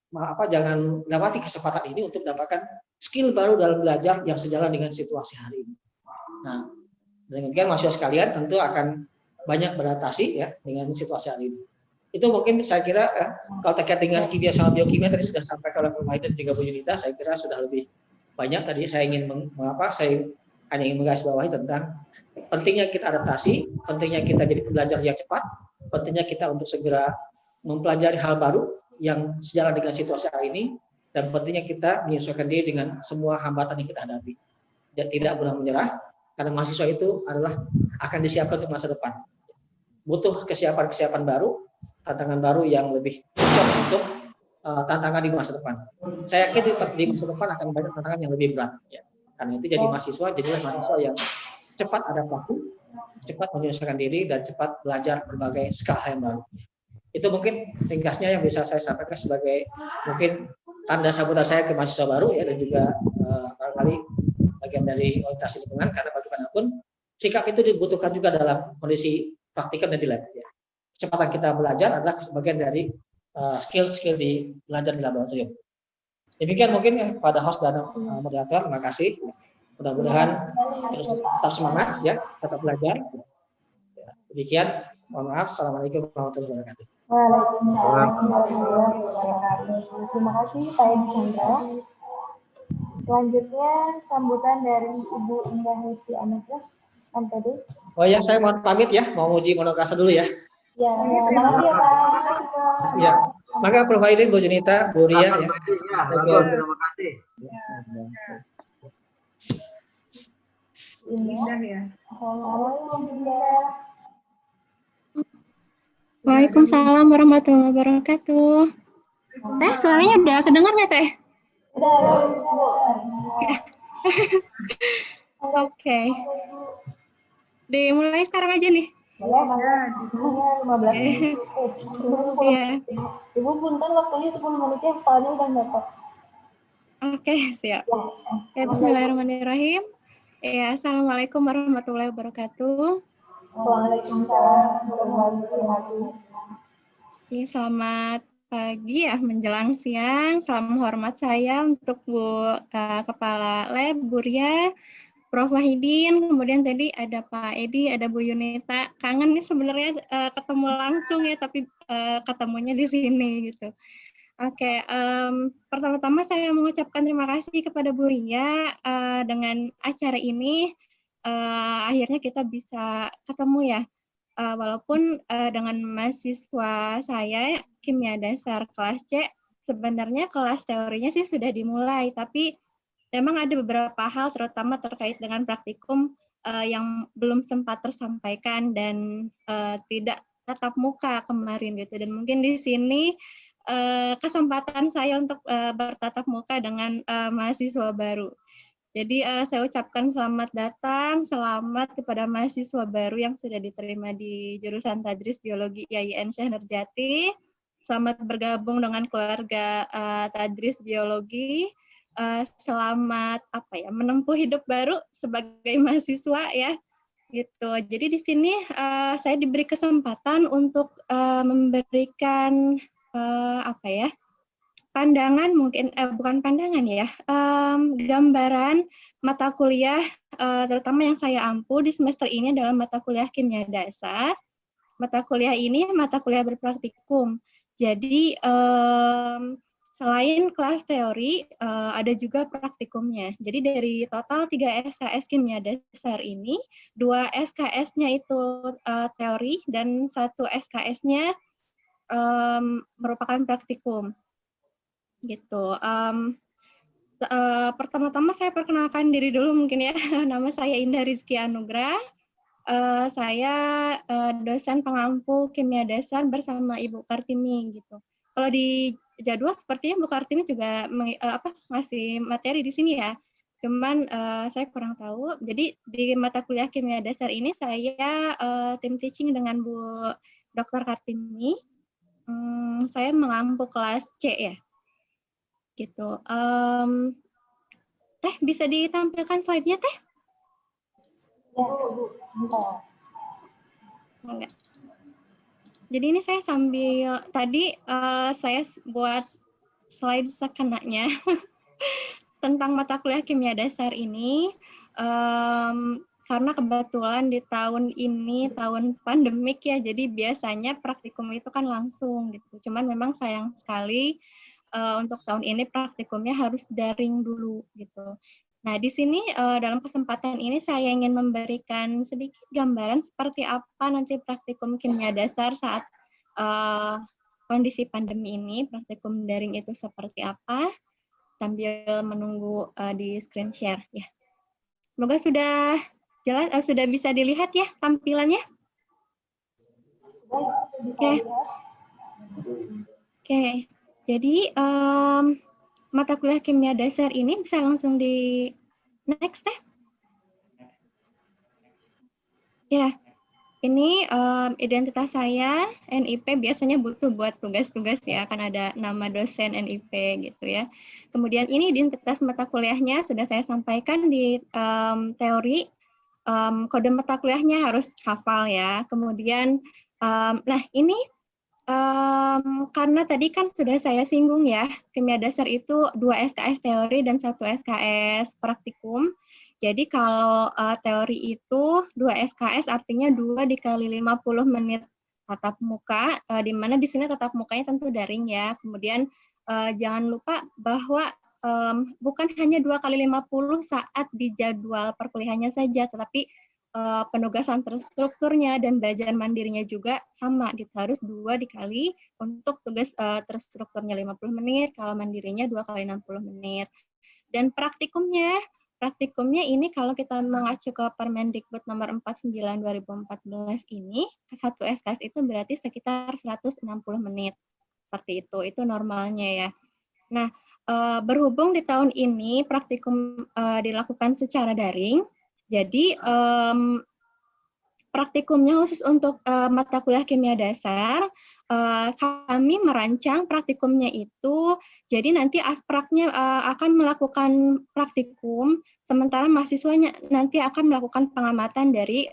Maka jangan lewati kesempatan ini untuk mendapatkan skill baru dalam belajar yang sejalan dengan situasi hari ini. Nah, demikian mahasiswa sekalian tentu akan banyak beradaptasi ya dengan situasi hari ini. Itu mungkin saya kira kalau terkait dengan kimia sama biokimia tadi sudah sampai oleh Pak Maiden 30 unit, saya kira sudah lebih banyak. Tadi saya hanya ingin menggarisbawahi tentang pentingnya kita adaptasi, pentingnya kita jadi pembelajar yang cepat, pentingnya kita untuk segera mempelajari hal baru yang sejalan dengan situasi hari ini, dan pentingnya kita menyesuaikan diri dengan semua hambatan yang kita hadapi. Dan tidak mudah menyerah, karena mahasiswa itu akan disiapkan untuk masa depan. Butuh kesiapan baru, tantangan baru yang lebih cocok untuk tantangan di masa depan. Saya yakin di masa depan akan banyak tantangan yang lebih berat. Ya. Karena itu jadilah mahasiswa yang cepat adaptasi, cepat menyesuaikan diri, dan cepat belajar berbagai skala yang baru. Itu mungkin ringkasnya yang bisa saya sampaikan sebagai mungkin tanda sambutan saya ke mahasiswa baru ya, dan juga barangkali bagian dari orientasi lingkungan, karena bagaimanapun sikap itu dibutuhkan juga dalam kondisi praktikum dan di lab. Ya. Kecepatan kita belajar adalah bagian dari skill-skill di belajar di laboratorium. Demikian mungkin pada host dan moderator, terima kasih. Mudah-mudahan terus tetap semangat ya, tetap belajar. Ya, demikian, mohon maaf. Assalamualaikum warahmatullahi wabarakatuh. Waalaikumsalam warahmatullahi wabarakatuh. Terima kasih Pak Edi Chandra. Selanjutnya sambutan dari Ibu Indah Rizky Anugrah, MPD. Oh ya, saya mohon pamit ya, mau uji monokasa dulu ya. Ya, terima kasih ya Pak. Terima kasih Pak. Ya. Maka Prof. Aidin, Bu Junita, Bu Ria ya. Terima kasih. Indah ya. Assalamualaikum Indah. Waalaikumsalam warahmatullahi wabarakatuh. Teh, suaranya udah kedengar nggak Teh? Udah. Oke. Dimulai sekarang aja nih. Boleh, 15 menit. Iya. Ibu punten waktunya 10 menit ya, soalnya udah mepet. Oke, siap. Ya, bismillahirrahmanirrahim. Ya, assalamualaikum warahmatullahi wabarakatuh. Waalaikumsalam warahmatullahi wabarakatuh. Ya, selamat pagi ya, menjelang siang. Salam hormat saya untuk Bu Kepala Lab, Bu Ria, Prof. Wahidin, kemudian tadi ada Pak Edi, ada Bu Yunita. Kangen nih sebenarnya ketemu langsung ya, tapi ketemunya di sini gitu. Oke, pertama-tama saya mengucapkan terima kasih kepada Bu Ria dengan acara ini. akhirnya kita bisa ketemu ya. Walaupun dengan mahasiswa saya kimia dasar kelas C, sebenarnya kelas teorinya sih sudah dimulai, tapi memang ada beberapa hal terutama terkait dengan praktikum yang belum sempat tersampaikan dan tidak tatap muka kemarin gitu. Dan mungkin di sini kesempatan saya untuk bertatap muka dengan mahasiswa baru. Jadi saya ucapkan selamat datang, selamat kepada mahasiswa baru yang sudah diterima di jurusan Tadris Biologi IAIN Syekh Nurjati. Selamat bergabung dengan keluarga Tadris Biologi. Selamat menempuh hidup baru sebagai mahasiswa ya. Gitu. Jadi di sini saya diberi kesempatan untuk memberikan pandangan mungkin bukan pandangan ya, gambaran mata kuliah terutama yang saya ampu di semester ini adalah mata kuliah kimia dasar. Mata kuliah ini mata kuliah berpraktikum. Jadi selain kelas teori ada juga praktikumnya. Jadi dari total 3 SKS kimia dasar ini, 2 SKS-nya itu teori dan 1 SKS-nya merupakan praktikum. Gitu. Pertama-tama saya perkenalkan diri dulu mungkin ya. Nama saya Indah Rizky Anugrah. Saya dosen pengampu kimia dasar bersama Ibu Kartini gitu. Kalau di jadwal sepertinya Bu Kartini juga ngasih materi di sini ya. Cuman saya kurang tahu. Jadi di mata kuliah kimia dasar ini saya tim teaching dengan Bu Dr. Kartini. Saya mengampu kelas C ya. Gitu. Teh bisa ditampilkan slide-nya Teh? Ya, Bu, sebentar. Enggak. Jadi ini saya sambil tadi saya buat slide sekenanya tentang mata kuliah kimia dasar ini karena kebetulan di tahun ini tahun pandemik ya, jadi biasanya praktikum itu kan langsung gitu. Cuman memang sayang sekali untuk tahun ini praktikumnya harus daring dulu gitu. Nah, di sini dalam kesempatan ini saya ingin memberikan sedikit gambaran seperti apa nanti praktikum kimia dasar saat kondisi pandemi ini, praktikum daring itu seperti apa, sambil menunggu di screen share ya. Semoga sudah jelas, sudah bisa dilihat ya tampilannya. Oke. Oke. Jadi mata kuliah kimia dasar ini bisa langsung di next deh. Ya, ini identitas saya NIP biasanya butuh buat tugas-tugas ya, kan ada nama dosen NIP gitu ya. Kemudian ini identitas mata kuliahnya sudah saya sampaikan di teori. Kode mata kuliahnya harus hafal ya. Kemudian, nah ini karena tadi kan sudah saya singgung ya, kimia dasar itu 2 SKS teori dan 1 SKS praktikum. Jadi kalau teori itu 2 SKS artinya 2 dikali 50 menit tatap muka, di mana di sini tatap mukanya tentu daring ya. Kemudian jangan lupa bahwa bukan hanya 2 kali 50 saat di jadwal perkuliahannya saja, tetapi penugasan terstrukturnya dan belajar mandirinya juga sama gitu, harus 2 dikali untuk tugas terstrukturnya 50 menit, kalau mandirinya 2 kali 60 menit. Dan praktikumnya ini kalau kita mengacu ke Permendikbud nomor 49 2014 ini, 1 SKS itu berarti sekitar 160 menit. Seperti itu normalnya ya. Nah, berhubung di tahun ini praktikum dilakukan secara daring, jadi praktikumnya khusus untuk mata kuliah kimia dasar, kami merancang praktikumnya itu, jadi nanti aspraknya akan melakukan praktikum, sementara mahasiswanya nanti akan melakukan pengamatan dari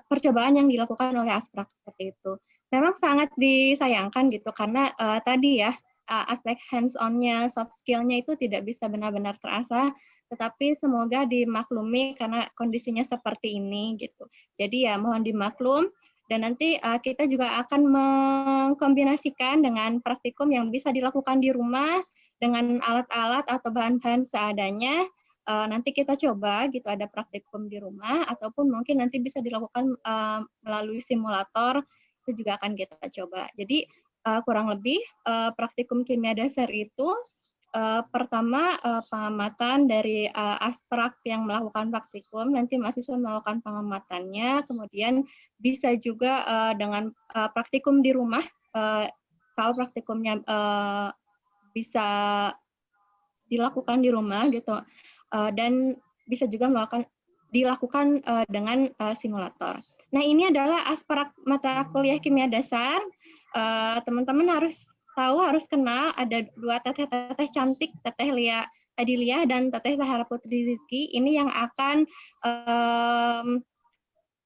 percobaan yang dilakukan oleh asprak seperti itu. Memang sangat disayangkan gitu, karena tadi ya, aspek hands-on-nya, soft skill-nya itu tidak bisa benar-benar terasa, tetapi semoga dimaklumi karena kondisinya seperti ini gitu. Jadi ya mohon dimaklum, dan nanti kita juga akan mengkombinasikan dengan praktikum yang bisa dilakukan di rumah dengan alat-alat atau bahan-bahan seadanya. nanti kita coba gitu ada praktikum di rumah ataupun mungkin nanti bisa dilakukan melalui simulator, itu juga akan kita coba. Jadi kurang lebih praktikum kimia dasar itu pertama pengamatan dari asprak yang melakukan praktikum, nanti mahasiswa melakukan pengamatannya, kemudian bisa juga dengan praktikum di rumah, kalau praktikumnya bisa dilakukan di rumah gitu, dan bisa juga dilakukan dengan simulator. Nah, ini adalah asprak mata kuliah kimia dasar. Teman-teman harus tahu, harus kenal ada 2 teteh-teteh cantik, Teteh Lia Adilia dan Teteh Zahara Putri Rizky. Ini yang akan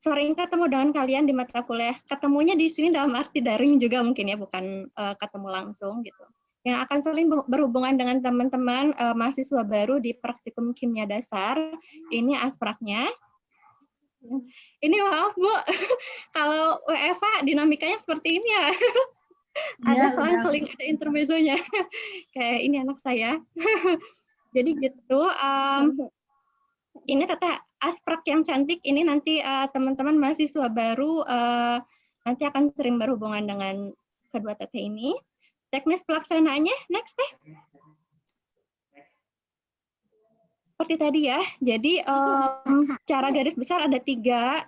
sering ketemu dengan kalian di mata kuliah. Ketemunya di sini dalam arti daring juga mungkin ya, bukan ketemu langsung gitu. Yang akan saling berhubungan dengan teman-teman mahasiswa baru di praktikum kimia dasar. Ini aspraknya. Ini maaf Bu, kalau WFA dinamikanya seperti ini ya. Ada selang-seling, ada intermezzonya. Kayak ini anak saya. Jadi gitu. Ini Teteh asprak yang cantik. Ini nanti teman-teman mahasiswa baru nanti akan sering berhubungan dengan kedua Teteh ini. Teknis pelaksanaannya, next Teh. Seperti tadi ya, jadi secara garis besar ada 3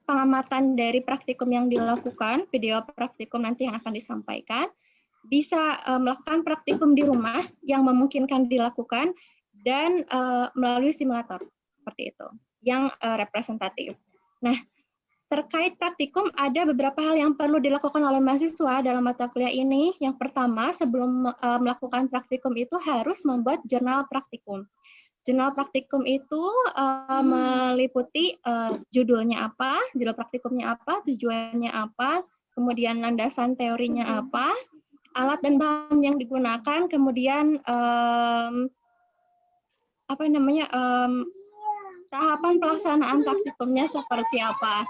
pengamatan dari praktikum yang dilakukan, video praktikum nanti yang akan disampaikan, bisa melakukan praktikum di rumah yang memungkinkan dilakukan, dan melalui simulator, seperti itu, yang representatif. Nah, terkait praktikum ada beberapa hal yang perlu dilakukan oleh mahasiswa dalam mata kuliah ini. Yang pertama, sebelum melakukan praktikum itu harus membuat jurnal praktikum. Jurnal praktikum itu meliputi judulnya apa, judul praktikumnya apa, tujuannya apa, kemudian landasan teorinya apa, alat dan bahan yang digunakan, kemudian tahapan pelaksanaan praktikumnya seperti apa.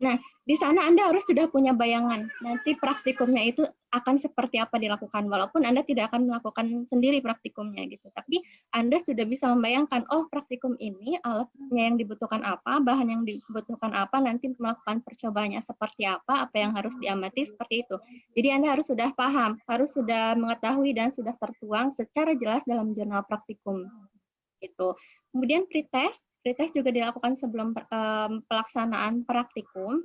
Nah, di sana Anda harus sudah punya bayangan nanti praktikumnya itu akan seperti apa dilakukan, walaupun Anda tidak akan melakukan sendiri praktikumnya gitu. Tapi Anda sudah bisa membayangkan, oh praktikum ini alatnya yang dibutuhkan apa, bahan yang dibutuhkan apa, nanti melakukan percobaannya seperti apa yang harus diamati seperti itu. Jadi Anda harus sudah paham, harus sudah mengetahui dan sudah tertuang secara jelas dalam jurnal praktikum. Gitu. Kemudian pretest juga dilakukan sebelum pelaksanaan praktikum.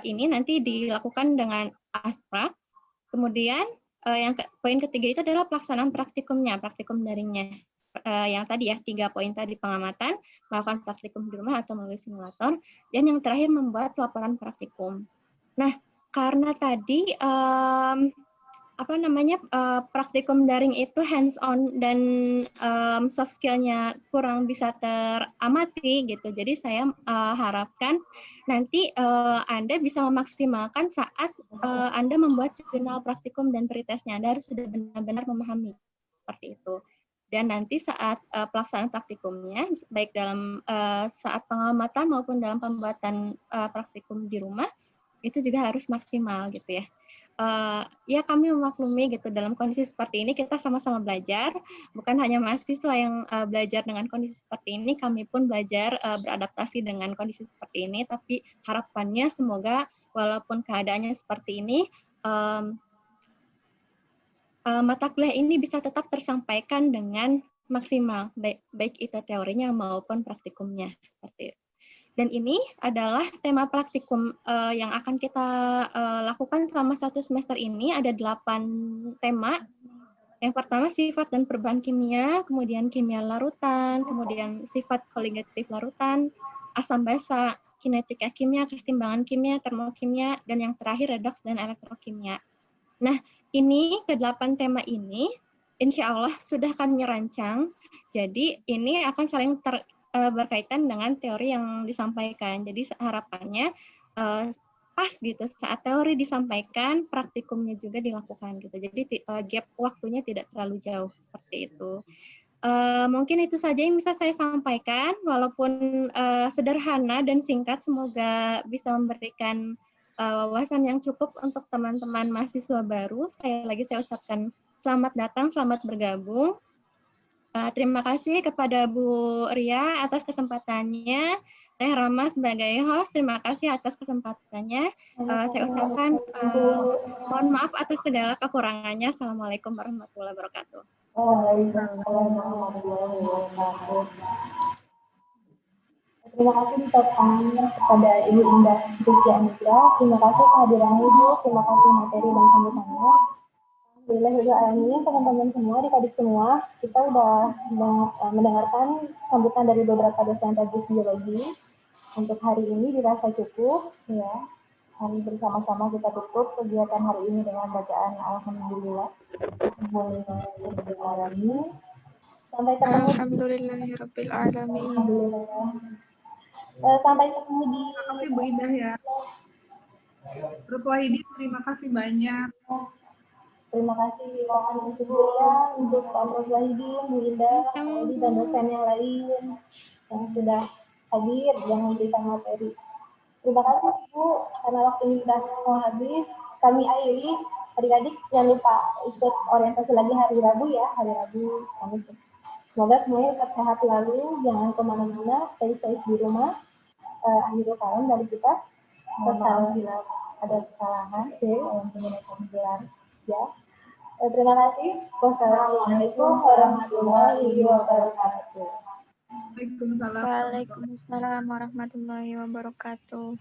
Ini nanti dilakukan dengan asprak. Kemudian poin ketiga itu adalah pelaksanaan praktikumnya, praktikum daringnya. Yang tadi ya, 3 poin tadi, pengamatan, melakukan praktikum di rumah atau melalui simulator, dan yang terakhir membuat laporan praktikum. Nah, karena tadi praktikum daring itu hands on dan soft skill-nya kurang bisa teramati gitu. Jadi saya harapkan nanti Anda bisa memaksimalkan saat Anda membuat jurnal praktikum dan pretestnya. Anda harus sudah benar-benar memahami seperti itu. Dan nanti saat pelaksanaan praktikumnya, baik dalam saat pengamatan maupun dalam pembuatan praktikum di rumah, itu juga harus maksimal gitu ya. Ya kami memaklumi gitu, dalam kondisi seperti ini kita sama-sama belajar, bukan hanya mahasiswa yang belajar dengan kondisi seperti ini, kami pun belajar beradaptasi dengan kondisi seperti ini, tapi harapannya semoga walaupun keadaannya seperti ini, mata kuliah ini bisa tetap tersampaikan dengan maksimal, baik itu teorinya maupun praktikumnya, seperti itu. Dan ini adalah tema praktikum yang akan kita lakukan selama 1 semester ini. Ada 8 tema. Yang pertama sifat dan perubahan kimia, kemudian kimia larutan, kemudian sifat koligatif larutan, asam basa, kinetika kimia, kesetimbangan kimia, termokimia, dan yang terakhir redoks dan elektrokimia. Nah, ini ke-8 tema ini, insya Allah sudah kami rancang. Jadi ini akan saling berkaitan dengan teori yang disampaikan. Jadi harapannya pas gitu, saat teori disampaikan, praktikumnya juga dilakukan gitu. Jadi gap waktunya tidak terlalu jauh seperti itu. Mungkin itu saja yang bisa saya sampaikan, walaupun sederhana dan singkat, semoga bisa memberikan wawasan yang cukup untuk teman-teman mahasiswa baru. Sekali lagi saya ucapkan selamat datang, selamat bergabung. Terima kasih kepada Bu Ria atas kesempatannya. Teh Rama sebagai host, terima kasih atas kesempatannya. Saya ucapkan mohon maaf atas segala kekurangannya. Assalamualaikum warahmatullahi wabarakatuh. Waalaikumsalam warahmatullahi wabarakatuh. Terima kasih ucapkan kepada Ibu Indah Rizky Anitra. Terima kasih kehadiran Ibu, terima kasih materi dan sambutannya. Alhamdulillah, teman-teman semua, adik-adik semua, kita udah mendengarkan sambutan dari beberapa dosen teknik biologi. Untuk hari ini dirasa cukup, ya. Hari bersama-sama kita tutup kegiatan hari ini dengan bacaan Alhamdulillah. Alhamdulillahirobbilalamin. Sampai ketemu. Alhamdulillahirobbilalamin. Alhamdulillah. Sampai ketemu di. Terima kasih Bu Indah ya. Prof. Wahidi, terima kasih banyak. Terima kasih Bu Ria, untuk Pak Prof. Wahidi, Bu Indah, dan dosen yang lain yang sudah hadir dan memberikan materi. Terima kasih Bu, karena waktu ini sudah mau habis. Kami akhiri, adik-adik jangan lupa ikut orientasi lagi hari Rabu ya, hari Rabu kami. Semoga semuanya tetap sehat selalu, jangan kemana-mana, stay safe di rumah. Akhirul kalam dari kita. Mohon bila ada kesalahan, yang menggunakan gelar ya. Terima kasih. Wassalamualaikum warahmatullahi wabarakatuh. Waalaikumsalam. Waalaikumsalam warahmatullahi wabarakatuh.